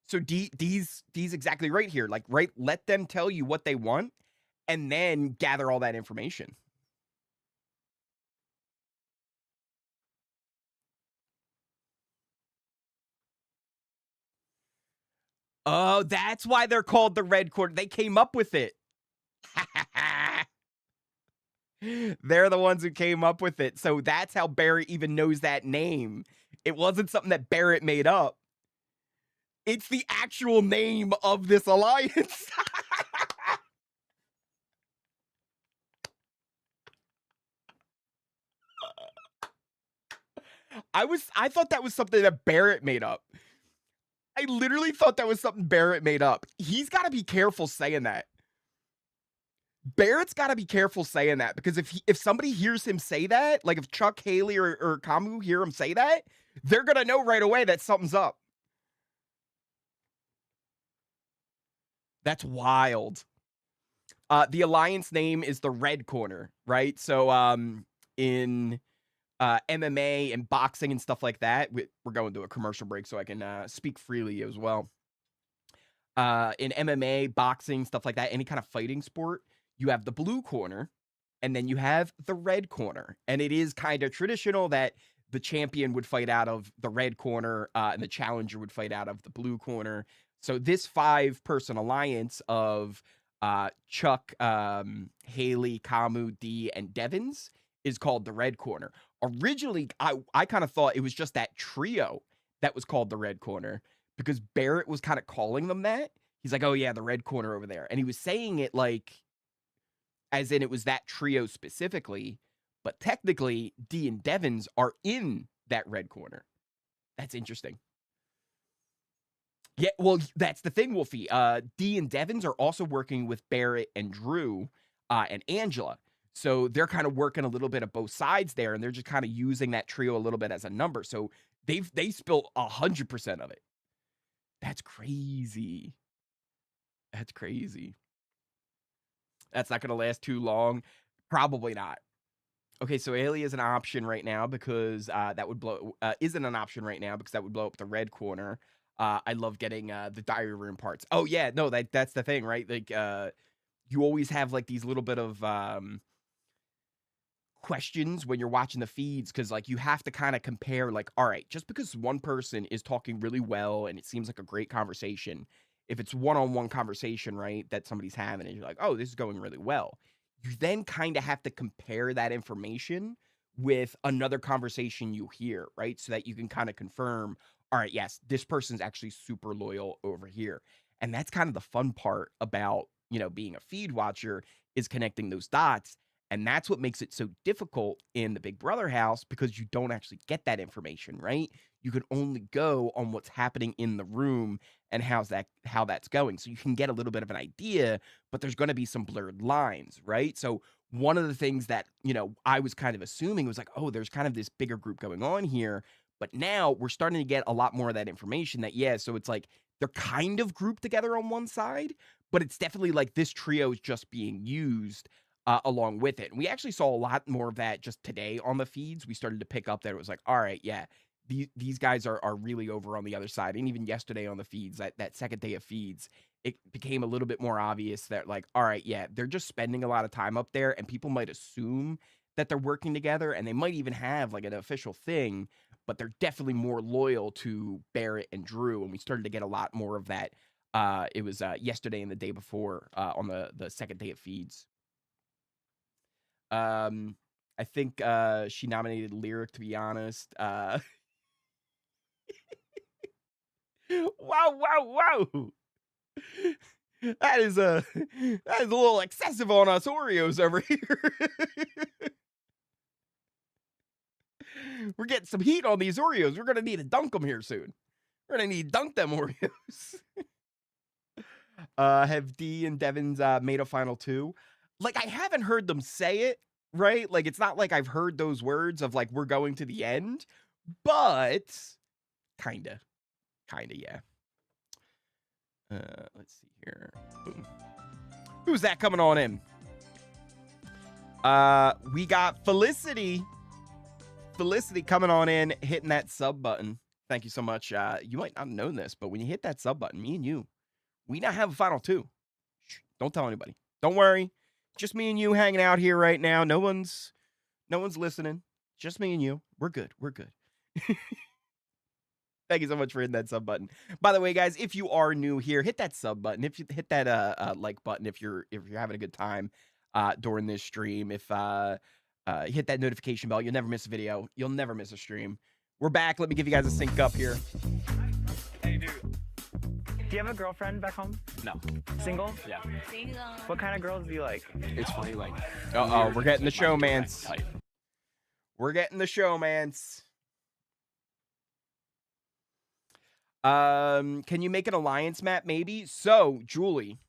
So D's exactly right here. Like, right, let them tell you what they want and then gather all that information. Oh, that's why they're called the Red Corner. They came up with it. They're the ones who came up with it. So that's how Barrett even knows that name. It wasn't something that Barrett made up. It's the actual name of this alliance. I thought that was something that Barrett made up. I literally thought that was something Barrett made up. He's got to be careful saying that. Barrett's got to be careful saying that, because if somebody hears him say that, like if Chuck, Haley, or Kamu hear him say that, they're going to know right away that something's up. That's wild. The alliance name is the Red Corner, right? So in MMA and boxing and stuff like that, we're going to a commercial break so I can speak freely as well. In MMA, boxing, stuff like that, any kind of fighting sport, you have the blue corner, and then you have the red corner. And it is kind of traditional that the champion would fight out of the red corner, and the challenger would fight out of the blue corner. So this 5-person alliance of Chuck, Haley, Kamu, D, and Devins is called the red corner. Originally, I kind of thought it was just that trio that was called the red corner, because Barrett was kind of calling them that. He's like, oh yeah, the red corner over there. And he was saying it like, as in it was that trio specifically, but technically D and Devins are in that red corner. That's interesting. Yeah, well, that's the thing, Wolfie. D and Devins are also working with Barrett and Drew and Angela. So they're kind of working a little bit of both sides there, and they're just kind of using that trio a little bit as a number. So they spilled 100% of it. That's crazy. That's crazy. That's not going to last too long. Probably not. Okay, so Haley is an option right now because that would blow. Isn't an option right now because that would blow up the red corner. I love getting the diary room parts. Oh yeah, no, that's the thing, right? Like you always have like these little bit of questions when you're watching the feeds, because like you have to kind of compare, like, all right, just because one person is talking really well and it seems like a great conversation, if it's one-on-one conversation, right, that somebody's having, and you're like, oh, this is going really well, you then kind of have to compare that information with another conversation you hear, right, so that you can kind of confirm, all right, yes, this person's actually super loyal over here. And that's kind of the fun part about, you know, being a feed watcher, is connecting those dots. And that's what makes it so difficult in the Big Brother house, because you don't actually get that information, right? You can only go on what's happening in the room and how that's going. So you can get a little bit of an idea, but there's going to be some blurred lines, right? So one of the things that, you know, I was kind of assuming was like, oh, there's kind of this bigger group going on here. But now we're starting to get a lot more of that information that, yeah, so it's like they're kind of grouped together on one side, but it's definitely like this trio is just being used along with it. And we actually saw a lot more of that just today on the feeds. We started to pick up that it was like, all right, yeah, these guys are really over on the other side. And even yesterday on the feeds, that second day of feeds, it became a little bit more obvious that, like, all right, yeah, they're just spending a lot of time up there, and people might assume that they're working together, and they might even have like an official thing, but they're definitely more loyal to Barrett and Drew. And we started to get a lot more of that. It was yesterday and the day before on the second day of feeds. I think she nominated Lyric, to be honest. Wow, wow. That is a little excessive on us Oreos over here. We're getting some heat on these Oreos. We're gonna need to dunk them here soon. We're gonna need to dunk them Oreos. Have D and Devins made a final two? Like, I haven't heard them say it, right? Like, it's not like I've heard those words of like, we're going to the end, but kinda, yeah. Let's see here. Boom. Who's that coming on in? We got Felicity. Felicity coming on in, hitting that sub button. Thank you so much. You might not have known this, but when you hit that sub button, me and you, we now have a final two. Shh, don't tell anybody. Don't worry. Just me and you hanging out here right now. No one's listening. Just me and you. We're good. Thank you so much for hitting that sub button. By the way, guys, if you are new here, hit that sub button. If you hit that like button, if you're having a good time during this stream, if hit that notification bell, you'll never miss a video. You'll never miss a stream. We're back. Let me give you guys a sync up here. Hey, dude. Do you have a girlfriend back home? No. Single? Yeah. What kind of girls do you like? It's funny, like. Uh-oh, we're getting the showmance. Type. We're getting the showmance. Can you make an alliance map? Maybe. So, Julie,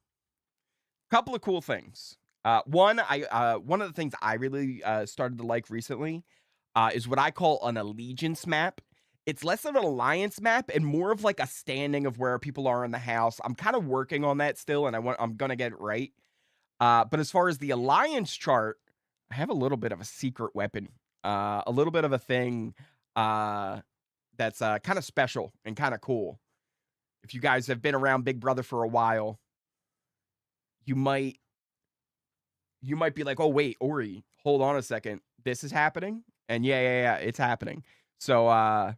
couple of cool things. One of the things I really started to like recently is what I call an allegiance map. It's less of an alliance map and more of like a standing of where people are in the house. I'm kind of working on that still, and I'm gonna get it right. But as far as the alliance chart, I have a little bit of a secret weapon, a little bit of a thing that's kind of special and kind of cool. If you guys have been around Big Brother for a while, you might be like, "Oh wait, Ori, hold on a second. This is happening?" And yeah, it's happening. So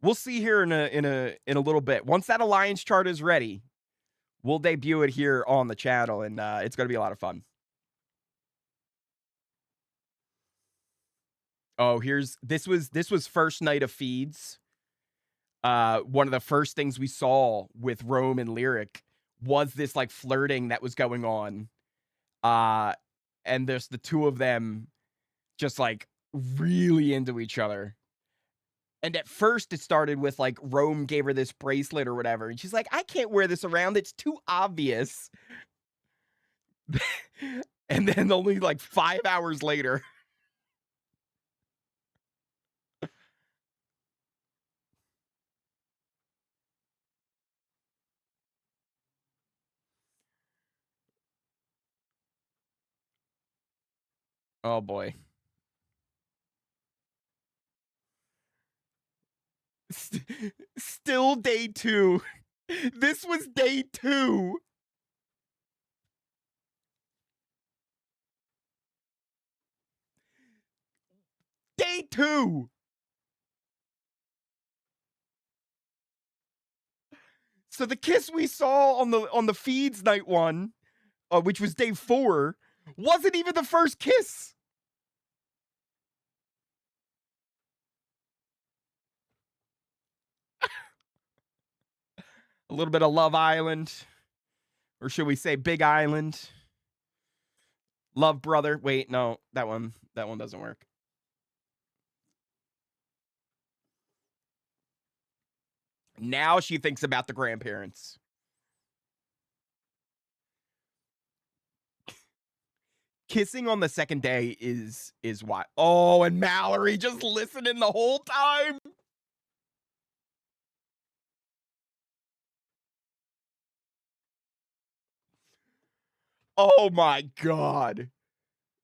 we'll see here in a little bit. Once that alliance chart is ready, we'll debut it here on the channel, and it's going to be a lot of fun. Oh, this was first night of feeds. One of the first things we saw with Rome and Lyric was this like flirting that was going on. And there's the two of them just like really into each other. And at first it started with like Rome gave her this bracelet or whatever. And she's like, I can't wear this around. It's too obvious. And then only like 5 hours later. Oh boy. Still day 2. This was day 2. Day 2. So the kiss we saw on the feeds night 1, which was day 4, wasn't even the first kiss. A little bit of Love Island, or should we say Big Island? Love Brother. Wait, no, that one doesn't work. Now she thinks about the grandparents. Kissing on the second day is why. Oh, and Mallory just listening the whole time. Oh my God.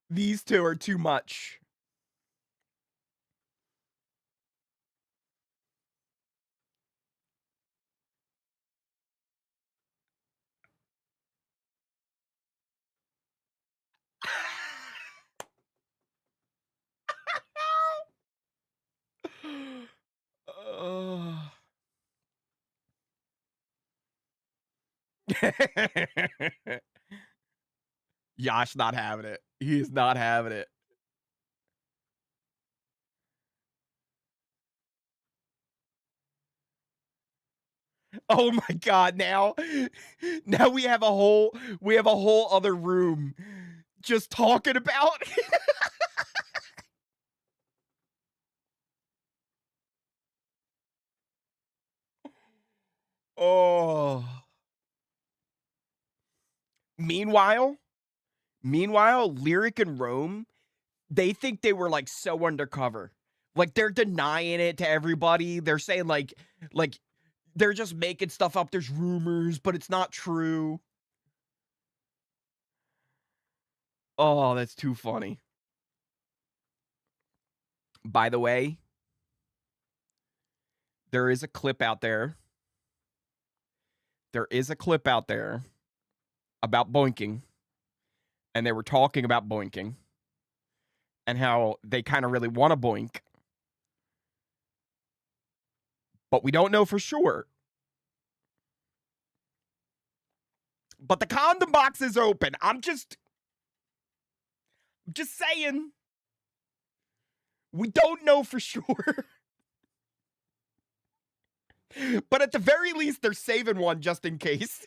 These two are too much. Yash not having it. He's not having it. Oh my God, now we have a whole other room just talking about Oh. Meanwhile, Lyric and Rome, they think they were like so undercover. Like they're denying it to everybody. They're saying like they're just making stuff up. There's rumors, but it's not true. Oh, that's too funny. By the way, there is a clip out there. There is a clip out there about boinking. And they were talking about boinking. And how they kind of really want to boink. but we don't know for sure. But the condom box is open. I'm just saying. We don't know for sure. But at the very least, they're saving one just in case.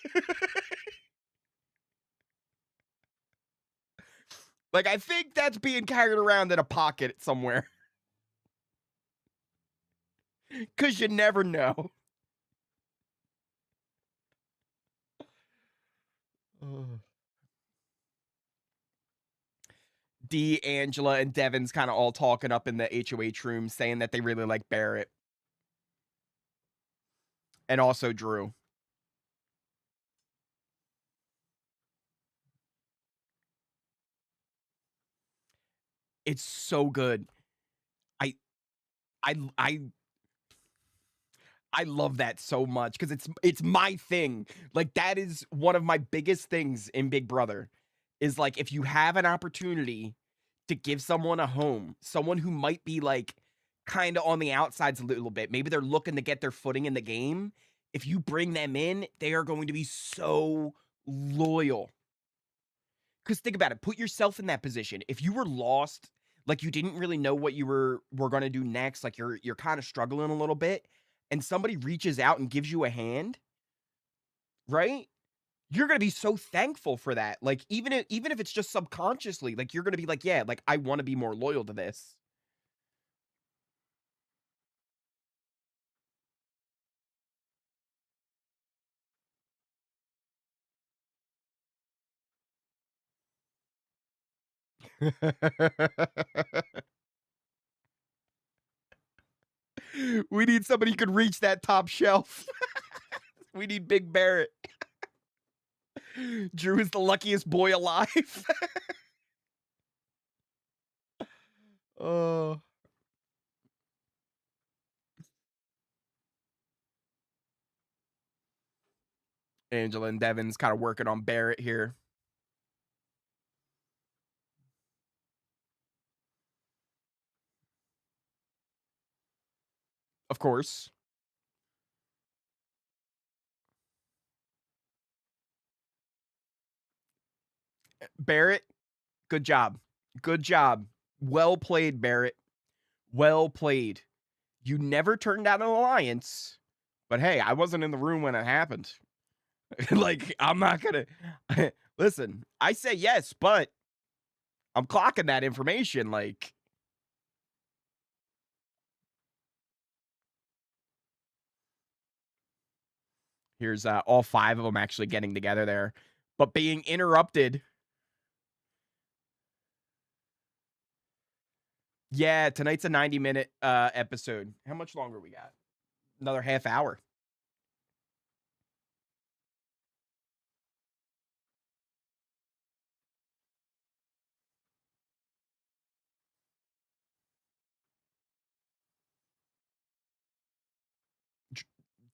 Like, I think that's being carried around in a pocket somewhere. Because you never know. Dee, Angela, and Devin's kind of all talking up in the HOH room, saying that they really like Barrett. And also Drew. It's so good. I love that so much because it's my thing. Like, that is one of my biggest things in Big Brother is, like, if you have an opportunity to give someone a home, someone who might be, like, kind of on the outsides a little bit, maybe they're looking to get their footing in the game. If you bring them in, they are going to be so loyal. Because think about it. Put yourself in that position. If you were lost, like you didn't really know what you were going to do next, like you're kind of struggling a little bit, and somebody reaches out and gives you a hand, right? You're going to be so thankful for that. Like, even if it's just subconsciously, like, you're going to be like, yeah, like, I want to be more loyal to this. We need somebody who could reach that top shelf. We need Big Barrett. Drew is the luckiest boy alive. Oh. Angela and Devin's kind of working on Barrett here. Of course. Barrett, good job. Good job. Well played, Barrett. Well played. You never turned down an alliance, but hey, I wasn't in the room when it happened. Like, I'm not gonna listen. I say yes, but I'm clocking that information. Like, here's all 5 of them actually getting together there, but being interrupted. Yeah, tonight's a 90-minute episode. How much longer we got? Another half hour.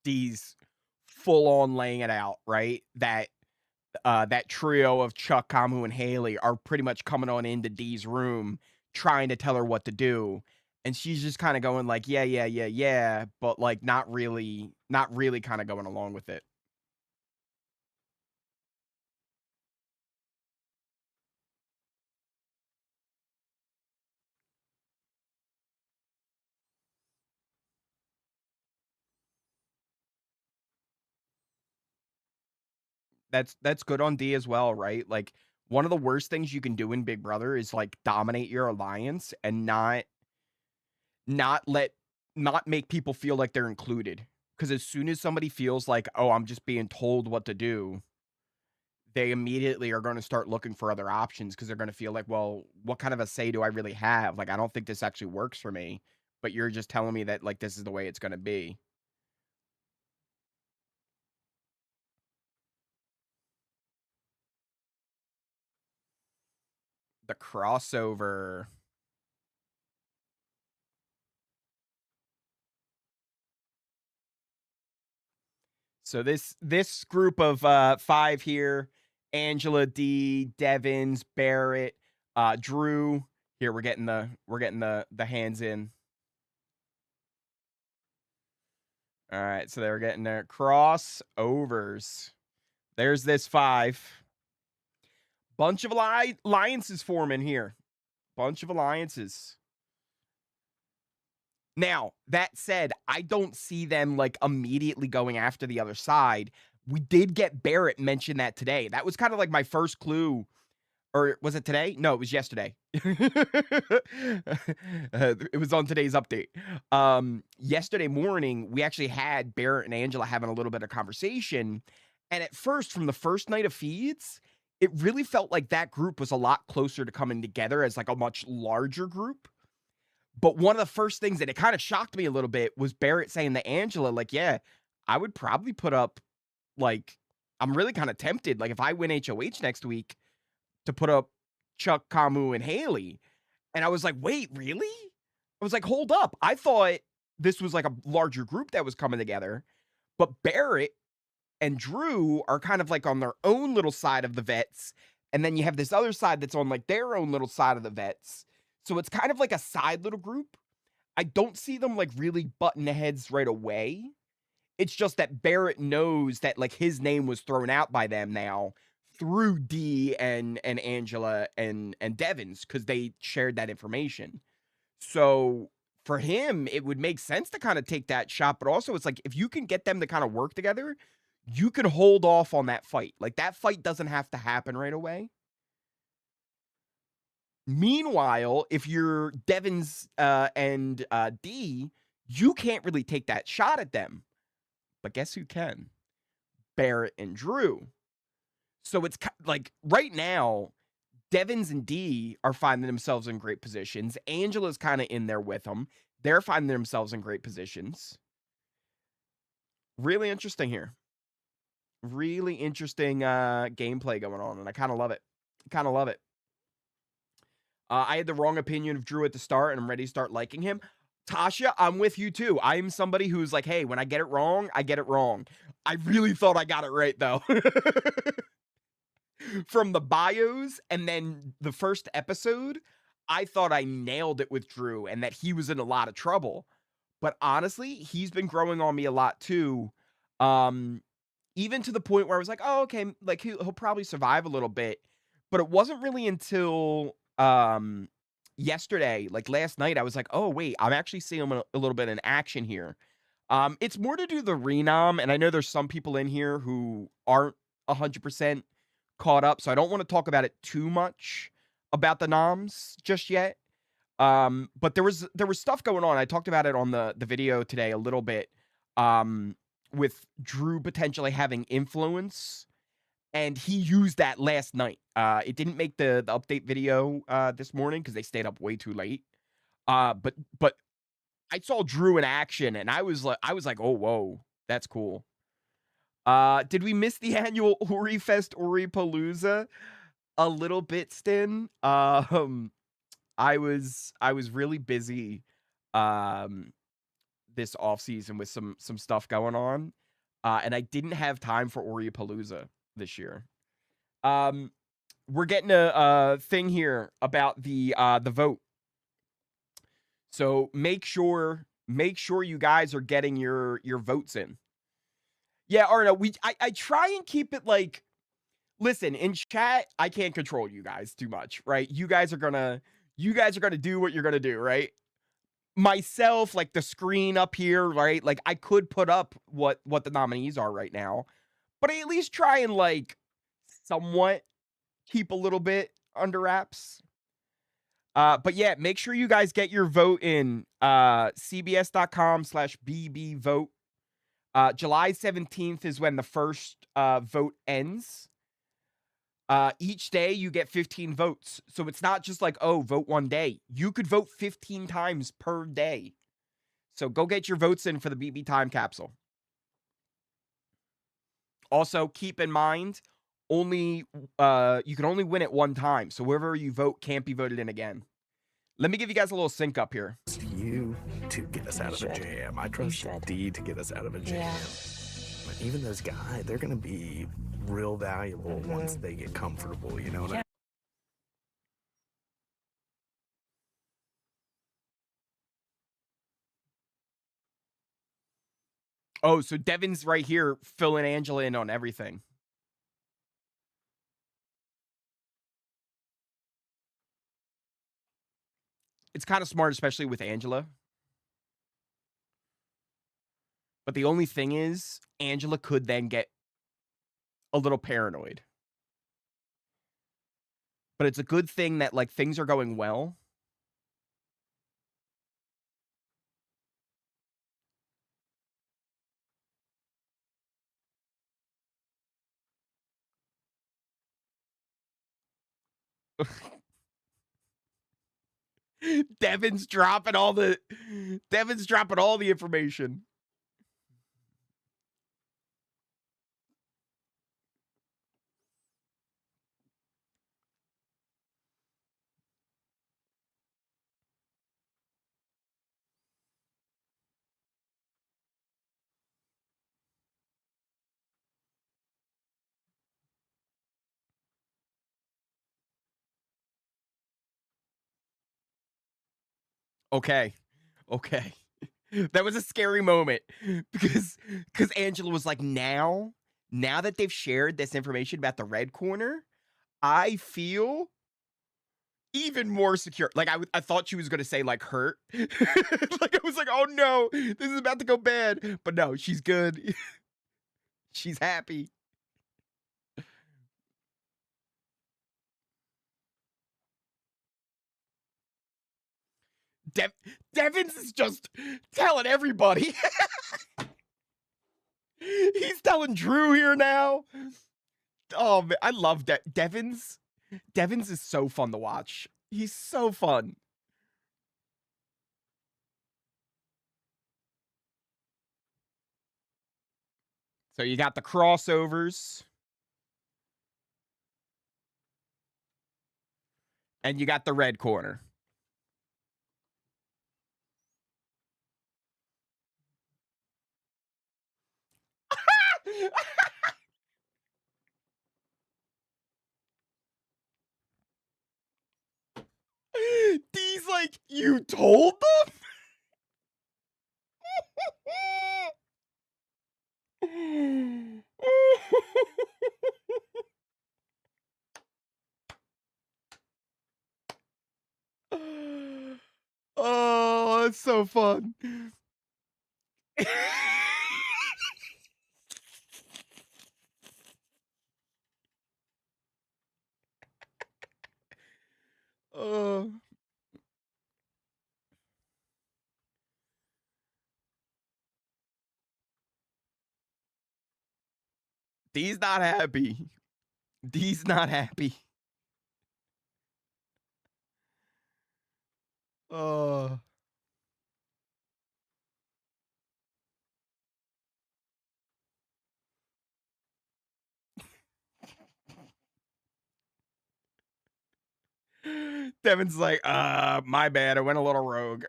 Dee's full on laying it out, right? That trio of Chuck, Kamu, and Haley are pretty much coming on into Dee's room, trying to tell her what to do. And she's just kind of going like, yeah, but like not really kind of going along with it. That's good on D as well, right? Like, one of the worst things you can do in Big Brother is like dominate your alliance and not make people feel like they're included. Because as soon as somebody feels like, oh, I'm just being told what to do, they immediately are going to start looking for other options because they're going to feel like, well, what kind of a say do I really have? Like, I don't think this actually works for me, but you're just telling me that, like, this is the way it's going to be. The crossover. So this group of 5 here, Angela, D, Devins, Barrett, Drew. Here we're getting the hands in. All right, so they're getting their crossovers. There's this 5. Bunch of alliances forming here. Bunch of alliances. Now, that said, I don't see them like immediately going after the other side. We did get Barrett mention that today. That was kind of like my first clue. Or was it today? No, it was yesterday. It was on today's update. Yesterday morning, we actually had Barrett and Angela having a little bit of conversation. And at first, from the first night of feeds, it really felt like that group was a lot closer to coming together as like a much larger group. But one of the first things that it kind of shocked me a little bit was Barrett saying to Angela, like, yeah, I would probably put up, like, I'm really kind of tempted. Like, if I win HOH next week, to put up Chuck, Kamu, and Haley. And I was like, wait, really? I was like, hold up. I thought this was like a larger group that was coming together. But Barrett and Drew are kind of like on their own little side of the vets. And then you have this other side that's on like their own little side of the vets. So it's kind of like a side little group. I don't see them like really butting heads right away. It's just that Barrett knows that like his name was thrown out by them now through D and Angela and Devins because they shared that information. So for him, it would make sense to kind of take that shot. But also it's like, if you can get them to kind of work together, you can hold off on that fight. Like that fight doesn't have to happen right away. Meanwhile, if you're Devins and D, you can't really take that shot at them. But guess who can? Barrett and Drew. So it's like right now, Devins and D are finding themselves in great positions. Angela's kind of in there with them. They're finding themselves in great positions. Really interesting here. Really interesting gameplay going on, and I kind of love it. Kind of love it. I had the wrong opinion of Drew at the start, and I'm ready to start liking him. Tasha, I'm with you too. I'm somebody who's like, hey, when I get it wrong, I get it wrong. I really thought I got it right, though. From the bios and then the first episode, I thought I nailed it with Drew and that he was in a lot of trouble. But honestly, he's been growing on me a lot too. Even to the point where I was like, oh, okay, like he'll probably survive a little bit. But it wasn't really until yesterday, like last night, I was like, oh, wait, I'm actually seeing him a little bit in action here. It's more to do the renom, and I know there's some people in here who aren't 100% caught up, so I don't want to talk about it too much about the noms just yet. But there was stuff going on. I talked about it on the video today a little bit, with Drew potentially having influence, and he used that last night. It didn't make the update video this morning because they stayed up way too late. But I saw Drew in action, and I was like, oh, whoa, that's cool. Did we miss the annual Ori Fest Ori Palooza a little bit, Stin? I was really busy this off season with some stuff going on, and I didn't have time for Ori Palooza this year. We're getting a thing here about the vote. So make sure you guys are getting your votes in. Yeah, Arno, I try and keep it like, listen, in chat, I can't control you guys too much, right? You guys are gonna do what you're gonna do, right? Myself, like the screen up here, right? Like I could put up what the nominees are right now, but I at least try and like somewhat keep a little bit under wraps. But yeah, make sure you guys get your vote in cbs.com/BB vote. July 17th is when the first vote ends. Each day you get 15 votes. So it's not just like, oh, vote one day. You could vote 15 times per day. So go get your votes in for the BB time capsule. Also, keep in mind, you can only win it one time. So wherever you vote can't be voted in again. Let me give you guys a little sync up here. You to get us out of a jam. I trust D to get us out of a jam. Yeah. But even those guys, they're going to be real valuable once they get comfortable, you know what I mean? Oh, so Devin's right here filling Angela in on everything. It's kind of smart, especially with Angela. But the only thing is, Angela could then get a little paranoid. But it's a good thing that, like, things are going well. Devin's dropping all the information. Okay. Okay. That was a scary moment because Angela was like, now that they've shared this information about the red corner, I feel even more secure. Like I thought she was gonna say like hurt. Like I was like, oh no, this is about to go bad. But no, she's good. She's happy. Devins is just telling everybody. He's telling Drew here now. Oh man, I love that. Devins is so fun to watch. He's so fun. So you got the crossovers. And you got the red corner. D's like, you told them? Oh, it's so fun. Oh. D's not happy. D's not happy. Oh. Devin's like, my bad. I went a little rogue.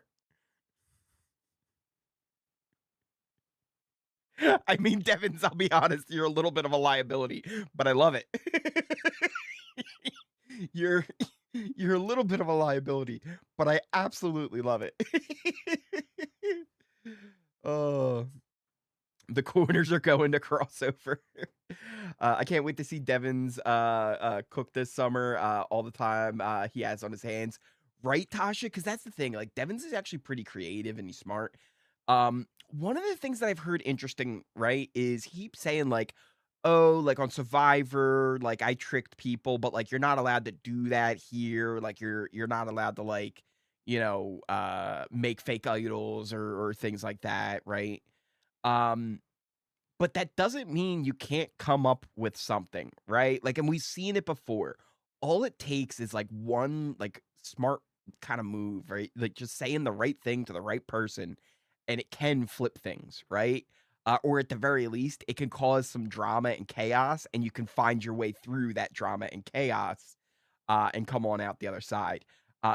I mean, Devins, I'll be honest, you're a little bit of a liability, but I love it. you're a little bit of a liability, but I absolutely love it. Oh, the corners are going to crossover. I can't wait to see Devins cook this summer. All the time he has on his hands, right, Tasha? Because that's the thing. Like Devins is actually pretty creative and he's smart. One of the things that I've heard interesting, right, is he keeps saying like, oh, like on Survivor, like I tricked people, but like you're not allowed to do that here. Like you're not allowed to like, make fake idols or things like that, right? Um, but that doesn't mean you can't come up with something, right? Like, and we've seen it before. All it takes is like one like smart kind of move, right? Like just saying the right thing to the right person, and it can flip things, right? Or at the very least, it can cause some drama and chaos, and you can find your way through that drama and chaos, and come on out the other side.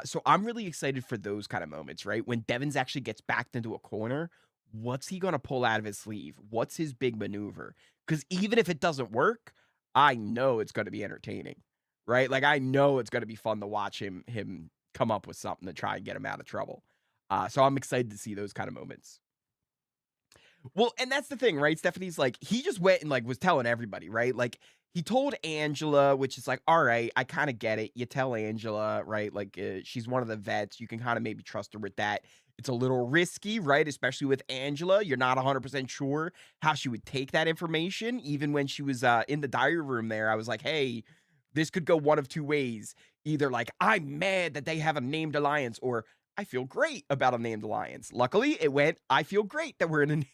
So I'm really excited for those kind of moments, right? When Devins actually gets backed into a corner, what's he gonna pull out of his sleeve? What's his big maneuver? Because even if it doesn't work, I know it's gonna be entertaining, right? Like I know it's gonna be fun to watch him come up with something to try and get him out of trouble. So I'm excited to see those kind of moments. Well, and that's the thing, right? Stephanie's like, he just went and like was telling everybody, right? Like he told Angela, which is like, all right, I kind of get it. You tell Angela, right? Like she's one of the vets. You can kind of maybe trust her with that. It's a little risky, right? Especially with Angela. You're not 100% sure how she would take that information. Even when she was in the diary room there, I was like, hey, this could go one of two ways. Either like, I'm mad that they have a named alliance, or I feel great about a named alliance. Luckily, it went, I feel great that we're in a named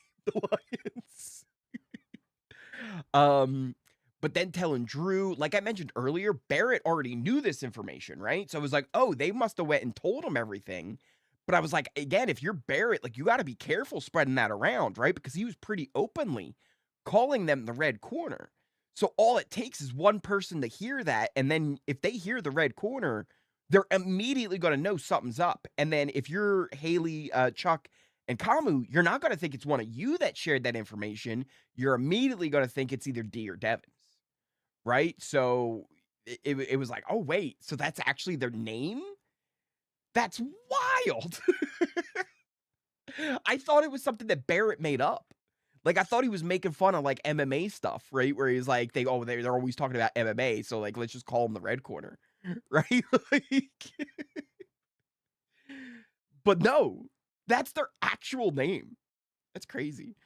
alliance. But then telling Drew, like I mentioned earlier, Barrett already knew this information, right? So I was like, oh, they must have went and told him everything. But I was like, again, if you're Barrett, like you got to be careful spreading that around, right? Because he was pretty openly calling them the red corner. So all it takes is one person to hear that. And then if they hear the red corner, they're immediately going to know something's up. And then if you're Haley, Chuck, and Kamu, you're not going to think it's one of you that shared that information. You're immediately going to think it's either D or Devins, right? So it was like, oh, wait, so that's actually their name? That's wild. I thought it was something that Barrett made up. Like, I thought he was making fun of, like, MMA stuff, right? Where he's like, they're always talking about MMA, so, like, let's just call him the red corner, right? Like, but no, that's their actual name. That's crazy.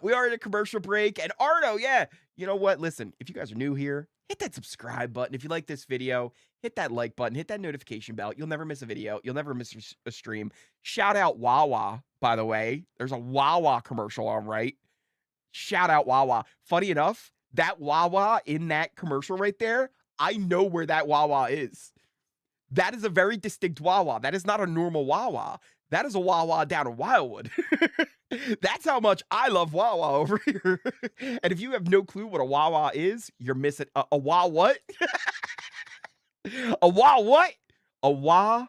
We are in a commercial break, and Arno, yeah, you know what? Listen, if you guys are new here, hit that subscribe button. If you like this video, hit that like button, hit that notification bell. You'll never miss a video. You'll never miss a stream. Shout out Wawa, by the way. There's a Wawa commercial on, right? Shout out Wawa. Funny enough, that Wawa in that commercial right there, I know where that Wawa is. That is a very distinct Wawa. That is not a normal Wawa. That is a Wawa down in Wildwood. That's how much I love Wawa over here. And if you have no clue what a Wawa is, you're missing a Wawa what? A Wawa what? A Wawa.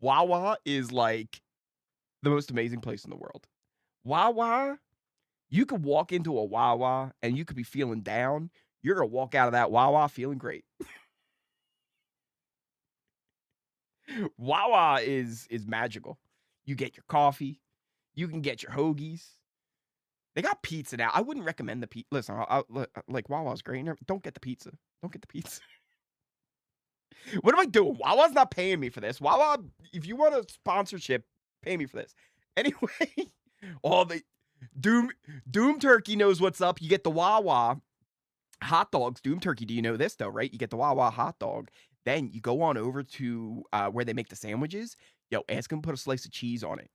Wawa is like the most amazing place in the world. Wawa, you could walk into a Wawa and you could be feeling down. You're going to walk out of that Wawa feeling great. Wawa is magical. You get your coffee. You can get your hoagies. They got pizza now. I wouldn't recommend the pizza. Listen, like Wawa's great. Don't get the pizza. Don't get the pizza. What am I doing? Wawa's not paying me for this. Wawa, if you want a sponsorship, pay me for this. Anyway, all the Doom Turkey knows what's up. You get the Wawa hot dogs. Doom Turkey, do you know this though, right? You get the Wawa hot dog. Then you go on over to where they make the sandwiches. Yo, ask them to put a slice of cheese on it.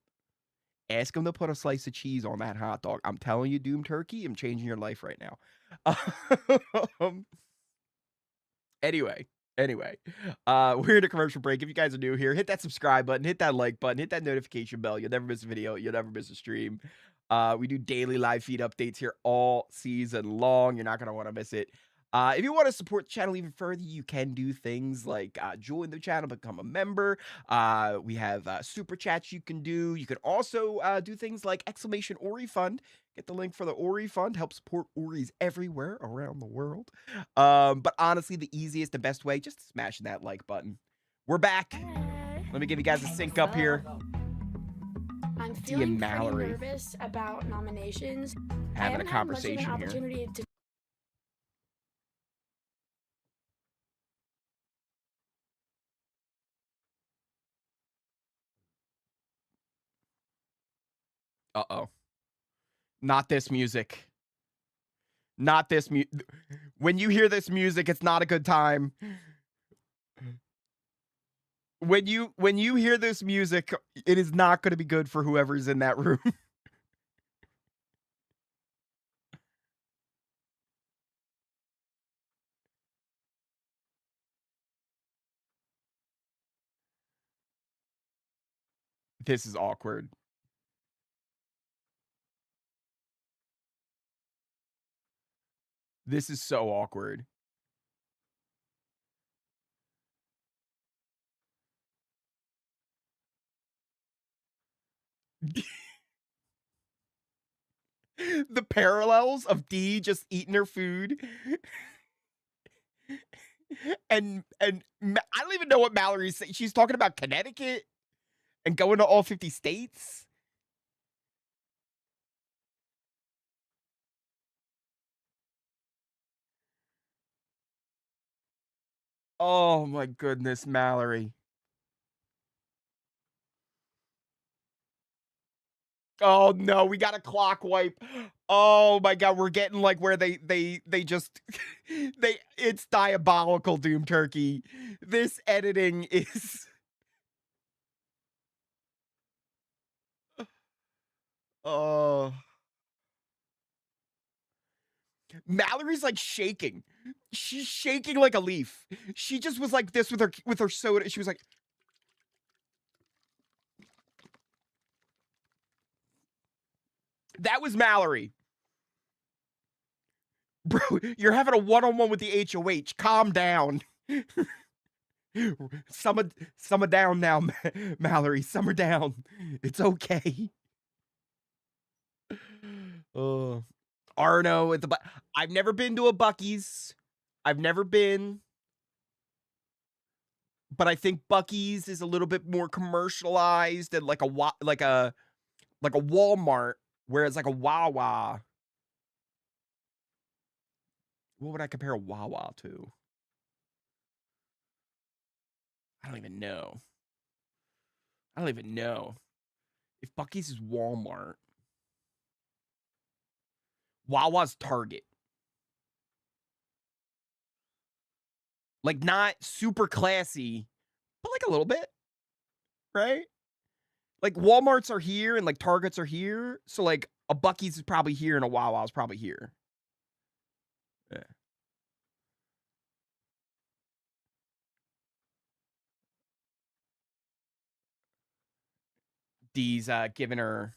Ask them to put a slice of cheese on that hot dog. I'm telling you, Doom Turkey, I'm changing your life right now. Anyway, we're in a commercial break. If you guys are new here, hit that subscribe button, hit that like button, hit that notification bell. You'll never miss a video. You'll never miss a stream. We do daily live feed updates here all season long. You're not going to want to miss it. If you want to support the channel even further, you can do things like join the channel, become a member. We have super chats you can do. You can also do things like exclamation Ori Fund. Get the link for the Ori Fund. Help support Oris everywhere around the world. But honestly, the easiest and best way, just smashing that like button. We're back. Let me give you guys a sync up here. I'm feeling pretty nervous about nominations. Having a conversation I haven't had much of an opportunity to Uh-oh. Not this music. Not this music. When you hear this music, it's not a good time. When you hear this music, it is not going to be good for whoever's in that room. This is awkward. This is so awkward. The parallels of Dee just eating her food. And I don't even know what Mallory's saying. She's talking about Connecticut and going to all 50 states. Oh my goodness, Mallory. Oh no, we got a clock wipe. Oh my god, we're getting like where they just it's diabolical, Doom Turkey. This editing is oh. Mallory's like shaking. She's shaking like a leaf. She just was like this with her soda. She was like that was Mallory. Bro, you're having a one-on-one with the HOH. Calm down. Summer down now, Mallory. Summer down. It's okay. Arno at the I've never been to a Bucky's. I've never been. But I think Bucky's is a little bit more commercialized and like a Walmart, whereas like a Wawa. What would I compare a Wawa to? I don't even know. I don't even know. If Bucky's is Walmart, Wawa's Target. Like not super classy, but like a little bit, right? Like Walmarts are here and like Targets are here. So like a Bucky's is probably here and a Wawa's probably here. Yeah. Dee's giving her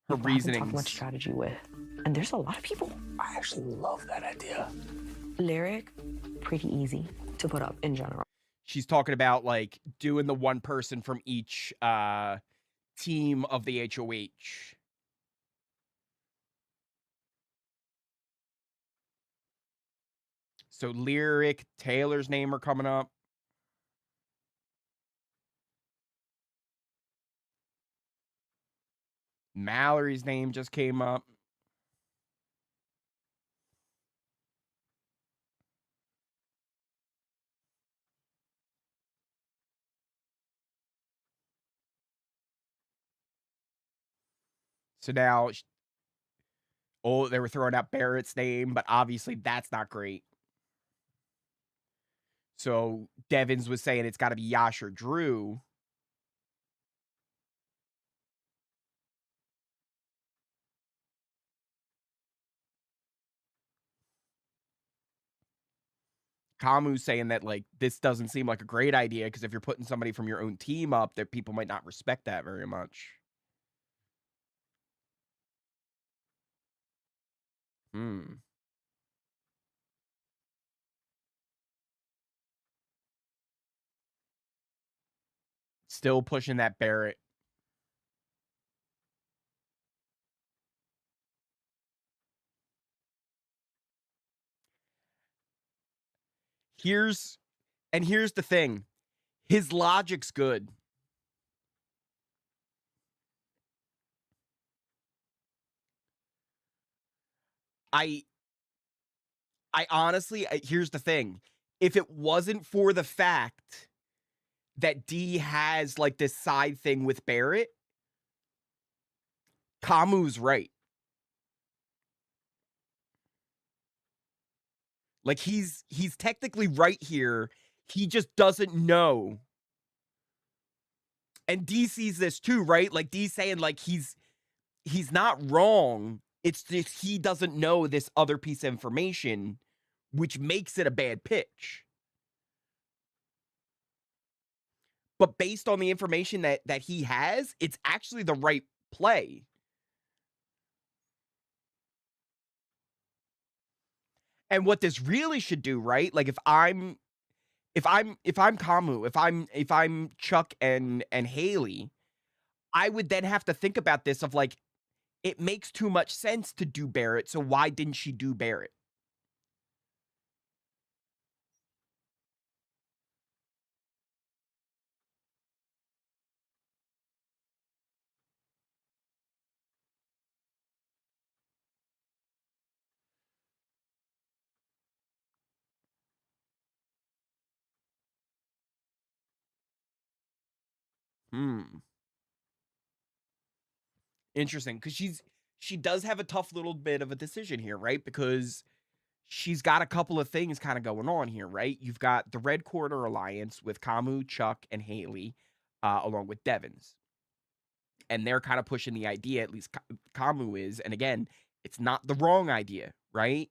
reasoning. Talk much strategy with, and there's a lot of people. I actually love that idea. Lyric, pretty easy to put up in general. She's talking about like doing the one person from each team of the HoH. So Lyric, Taylor's name are coming up. Mallory's name just came up. So now, they were throwing out Barrett's name, but obviously that's not great. So Devins was saying it's got to be Yash or Drew. Kamu's saying that like this doesn't seem like a great idea because if you're putting somebody from your own team up, that people might not respect that very much. Still pushing that Barrett. Here's the thing. His logic's good. I honestly, here's the thing. If it wasn't for the fact that D has like this side thing with Barrett, Kamu's right. Like he's technically right here. He just doesn't know. And D sees this too, right? Like D's saying like he's not wrong. It's just he doesn't know this other piece of information, which makes it a bad pitch. But based on the information that he has, it's actually the right play. And what this really should do, right? Like if I'm Kamu, if I'm Chuck and Haley, I would then have to think about this of like it makes too much sense to do Barrett, so why didn't she do Barrett? Interesting, because she does have a tough little bit of a decision here, right? Because she's got a couple of things kind of going on here, right? You've got the Red Quarter Alliance with Kamu, Chuck, and Haley, along with Devins. And they're kind of pushing the idea, at least Kamu is. And again, it's not the wrong idea, right?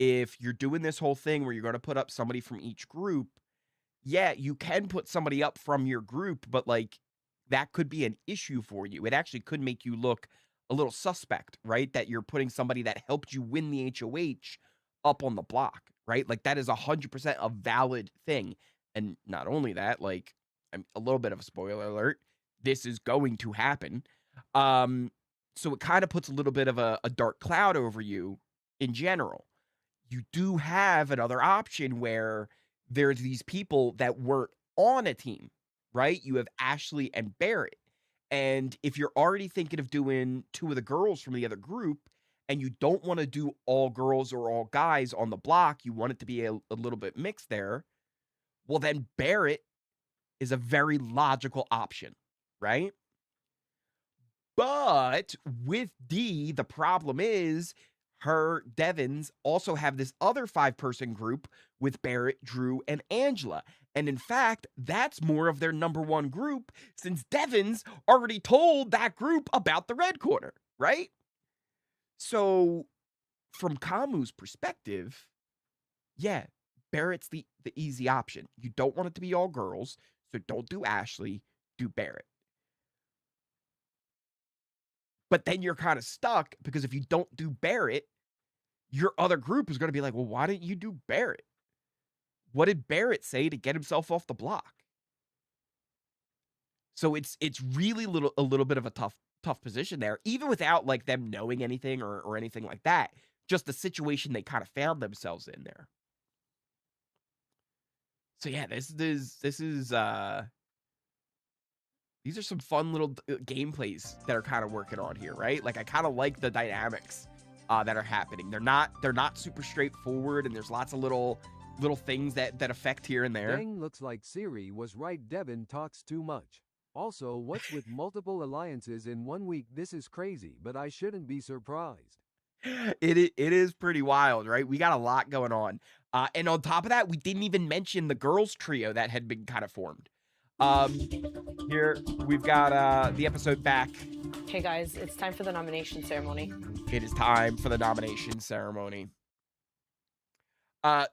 If you're doing this whole thing where you're going to put up somebody from each group, yeah, you can put somebody up from your group, but like that could be an issue for you. It actually could make you look a little suspect, right? That you're putting somebody that helped you win the HOH up on the block, right? Like that is 100% a valid thing. And not only that, like I'm a little bit of a spoiler alert, this is going to happen. So it kind of puts a little bit of a dark cloud over you in general. You do have another option where there's these people that weren't on a team, right? You have Ashley and Barrett. And if you're already thinking of doing two of the girls from the other group, and you don't want to do all girls or all guys on the block, you want it to be a little bit mixed there, well, then Barrett is a very logical option, right? But with D, the problem is her Devins also have this other 5-person group with Barrett, Drew, and Angela. And in fact, that's more of their number one group since Devins already told that group about the Red Quarter, right? So from Kamu's perspective, yeah, Barrett's the easy option. You don't want it to be all girls, so don't do Ashley, do Barrett. But then you're kind of stuck because if you don't do Barrett, your other group is going to be like, well, why didn't you do Barrett? What did Barrett say to get himself off the block? So it's really a little bit of a tough position there, even without like them knowing anything or anything like that. Just the situation they kind of found themselves in there. So yeah, this is these are some fun little gameplays that are kind of working on here, right? Like I kind of like the dynamics that are happening. They're not super straightforward, and there's lots of little things that affect here and there. Dang, looks like Siri was right. Devin talks too much. Also, what's with multiple alliances in 1 week? This is crazy, but I shouldn't be surprised. It is pretty wild, right? We got a lot going on. And on top of that, we didn't even mention the girls trio that had been kind of formed. Here we've got the episode back. Hey guys, it's time for the nomination ceremony. It is time for the nomination ceremony.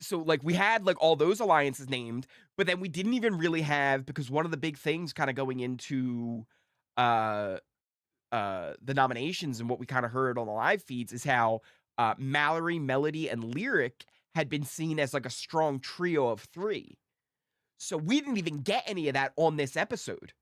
So like we had like all those alliances named, but then we didn't even really have, because one of the big things kind of going into the nominations and what we kind of heard on the live feeds is how Mallory, Melody, and Lyric had been seen as like a strong trio of 3. So we didn't even get any of that on this episode.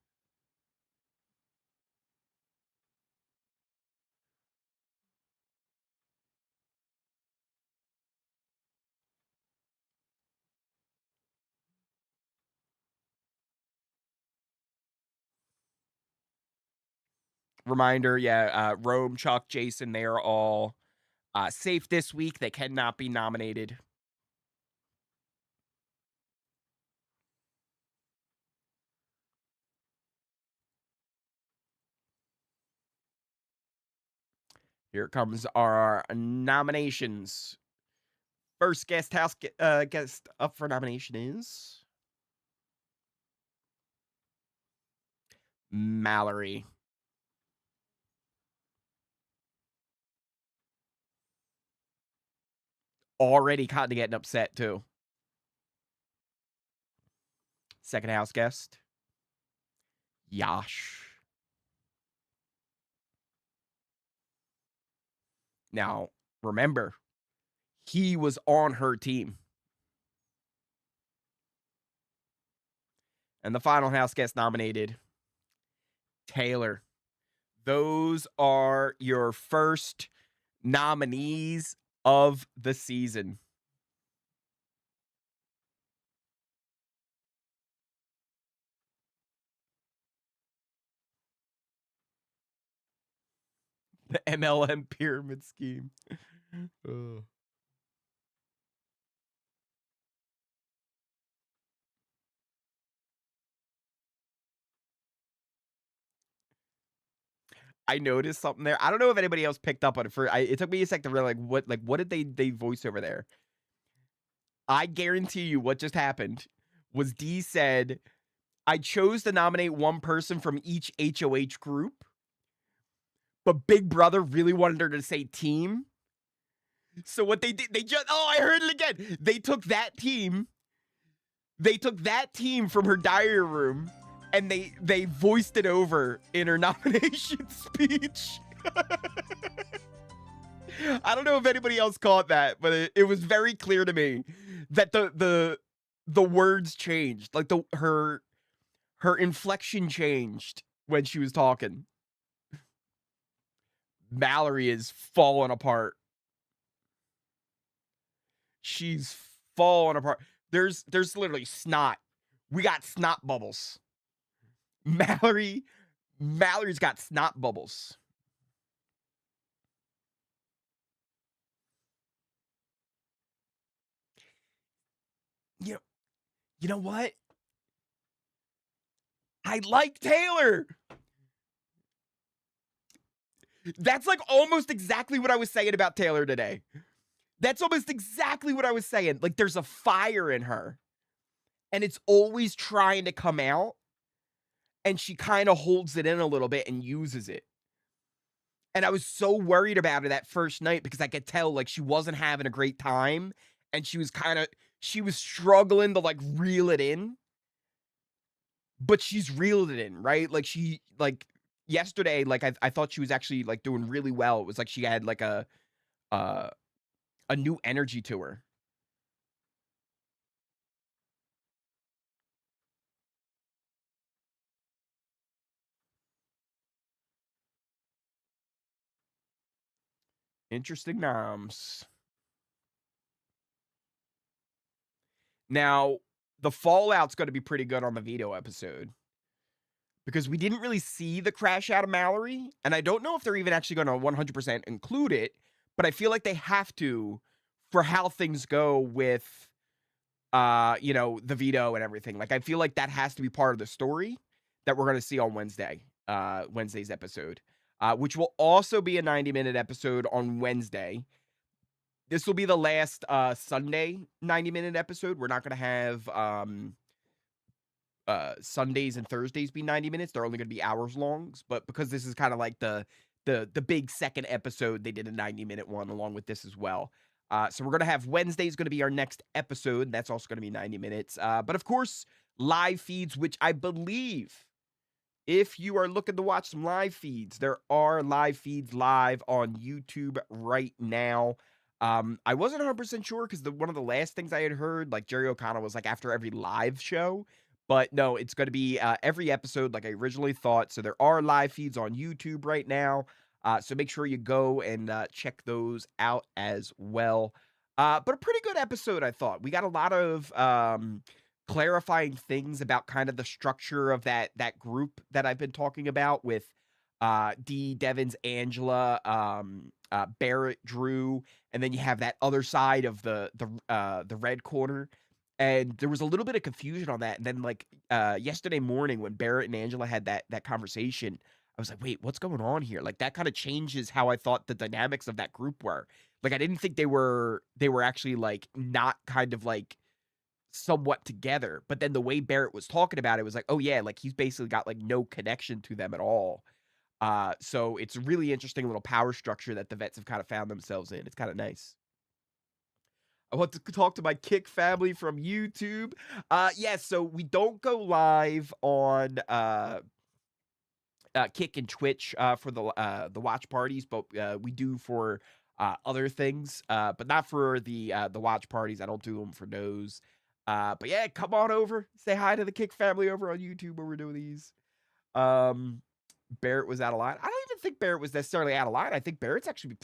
Reminder, yeah, Rome, Chuck, Jason, they are all safe this week. They cannot be nominated. Here comes our nominations. First guest up for nomination is Mallory. Already kind of getting upset too. Second house guest, Yash. Now, remember, he was on her team. And the final house guest nominated, Taylor. Those are your first nominees of the season. The MLM pyramid scheme. I noticed something there. I don't know if anybody else picked up on it. It took me a sec to realize what did they voice over there? I guarantee you what just happened was D said, I chose to nominate one person from each HoH group, but Big Brother really wanted her to say team. So what they did, I heard it again. They took that team from her diary room and they voiced it over in her nomination speech. I don't know if anybody else caught that, but it was very clear to me that the words changed. Like her inflection changed when she was talking. Mallory is falling apart. She's falling apart. There's literally snot. We got snot bubbles. Mallory's got snot bubbles. You know what? I like Taylor. That's like almost exactly what I was saying about Taylor today. That's almost exactly what I was saying. Like there's a fire in her and it's always trying to come out and she kind of holds it in a little bit and uses it. And I was so worried about her that first night because I could tell like she wasn't having a great time and she was struggling to like reel it in. But she's reeled it in, right? Like yesterday, like I thought she was actually like doing really well. It was like she had like a new energy to her. Interesting Noms. Now, the fallout's going to be pretty good on the veto episode. Because we didn't really see the crash out of Mallory. And I don't know if they're even actually going to 100% include it. But I feel like they have to for how things go with, the veto and everything. Like, I feel like that has to be part of the story that we're going to see on Wednesday's episode. Which will also be a 90-minute episode on Wednesday. This will be the last Sunday 90-minute episode. We're not going to have Sundays and Thursdays be 90 minutes. They're only going to be hours long. But because this is kind of like the big second episode, they did a 90-minute one along with this as well. So we're going to have Wednesday's going to be our next episode. That's also going to be 90 minutes. But of course, live feeds, which I believe if you are looking to watch some live feeds, there are live feeds live on YouTube right now. I wasn't 100% sure because one of the last things I had heard, like Jerry O'Connell was like after every live show. But no, it's going to be every episode like I originally thought. So there are live feeds on YouTube right now. So make sure you go and check those out as well. But a pretty good episode, I thought. We got a lot of clarifying things about kind of the structure of that group that I've been talking about with Dee, Devins, Angela, Barrett, Drew, and then you have that other side of the red corner. And there was a little bit of confusion on that. And then like yesterday morning when Barrett and Angela had that conversation, I was like, wait, what's going on here? Like that kind of changes how I thought the dynamics of that group were. Like I didn't think they were actually like not kind of like somewhat together. But then the way Barrett was talking about it was like, oh yeah, like he's basically got like no connection to them at all. So it's a really interesting little power structure that the vets have kind of found themselves in. It's kind of nice. I want to talk to my Kick family from YouTube. So we don't go live on Kick and Twitch for the watch parties, but we do for other things, but not for the watch parties. I don't do them for those. But yeah, come on over, say hi to the Kick family over on YouTube where we're doing these. Barrett was out of line. I don't even think Barrett was necessarily out of line. I think Barrett's actually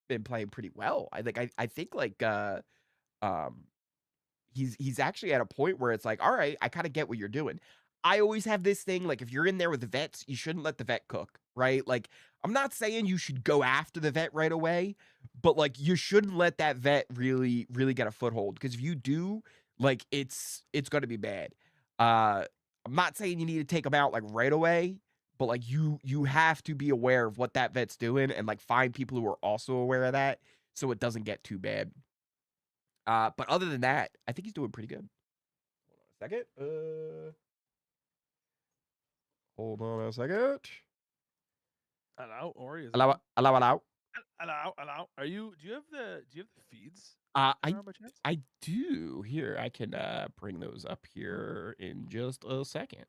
been playing pretty well. I think like he's actually at a point where it's like, all right, I kind of get what you're doing. I always have this thing, like if you're in there with the vets, you shouldn't let the vet cook, right? Like I'm not saying you should go after the vet right away, but like you shouldn't let that vet really get a foothold, because if you do, like it's going to be bad. I'm not saying you need to take them out like right away, but like you have to be aware of what that vet's doing and like find people who are also aware of that so it doesn't get too bad. But other than that, I think he's doing pretty good. Hold on a second. Hold on a second. Hello, Ori. Allow. Hello. Do you have the feeds? I do. Here, I can bring those up here in just a second.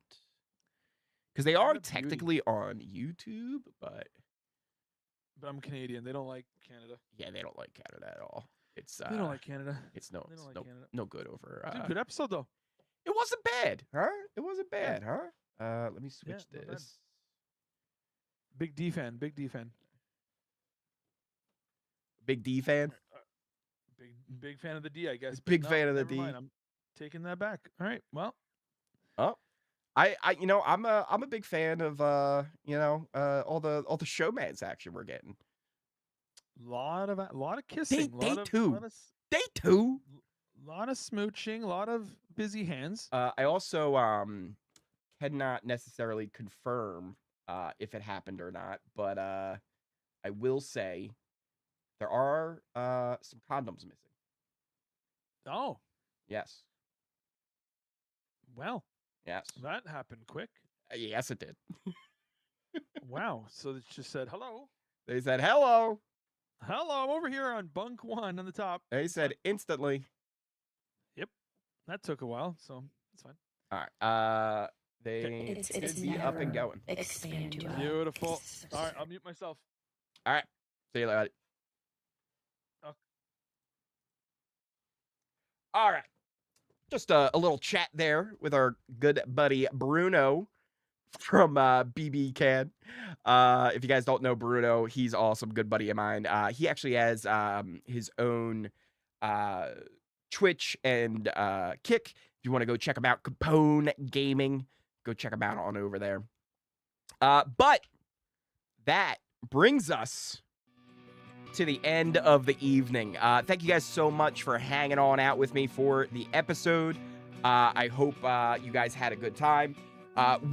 Because they are technically on YouTube, but I'm Canadian. They don't like Canada. Yeah, they don't like Canada at all. It's they don't like Canada. It's no good over. Dude, good episode though. It wasn't bad, huh? It wasn't bad, huh? Let me switch this. Big D fan. Big D fan. Big D fan. Big fan of the D, I guess. Big fan of the D. Mind. I'm taking that back. All right. Well. Oh. I'm a big fan of all the showmans action we're getting. Lot of kissing. Day two. Lot of smooching. A lot of busy hands. I also cannot necessarily confirm if it happened or not, but I will say there are some condoms missing. Oh. Yes. Well. Yes. That happened quick. Yes, it did. Wow. So it just said hello. They said hello. Hello, I'm over here on bunk 1 on the top. They said instantly. Yep. That took a while, so it's fine. All right. They should be up and going. Beautiful. All right, I'll mute myself. All right. See you later. Okay. All right. Just a little chat there with our good buddy Bruno from BB Can. If you guys don't know Bruno, he's awesome, good buddy of mine. He actually has his own Twitch and Kick. If you want to go check him out, Capone Gaming, go check him out on over there. But that brings us to the end of the evening. Thank you guys so much for hanging on out with me for the episode. I hope you guys had a good time.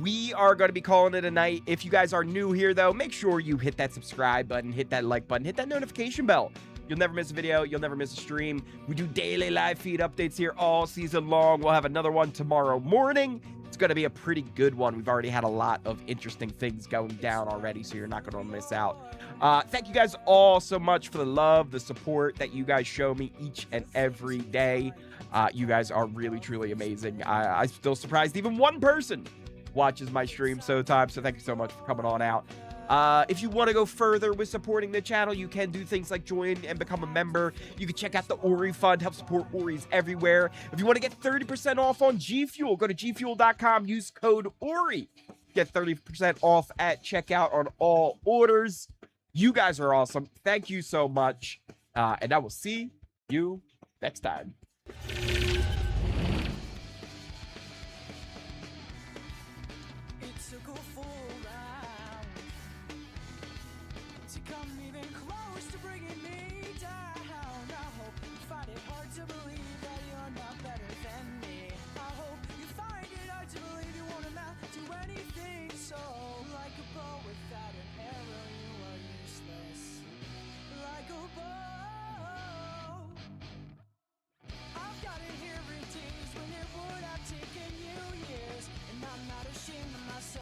We are going to be calling it a night. If you guys are new here, though, make sure you hit that subscribe button, hit that like button, hit that notification bell. You'll never miss a video. You'll never miss a stream. We do daily live feed updates here all season long. We'll have another one tomorrow morning. It's going to be a pretty good one. We've already had a lot of interesting things going down already, so you're not going to miss out. Thank you guys all so much for the love, the support that you guys show me each and every day. You guys are really, truly amazing. I'm still surprised even one person watches my stream so thank you so much for coming on out. If you want to go further with supporting the channel, you can do things like join and become a member. You can check out the Ori Fund, help support Ori's everywhere. If you want to get 30% off on G Fuel, go to gfuel.com, use code Ori. Get 30% off at checkout on all orders. You guys are awesome. Thank you so much. And I will see you next time.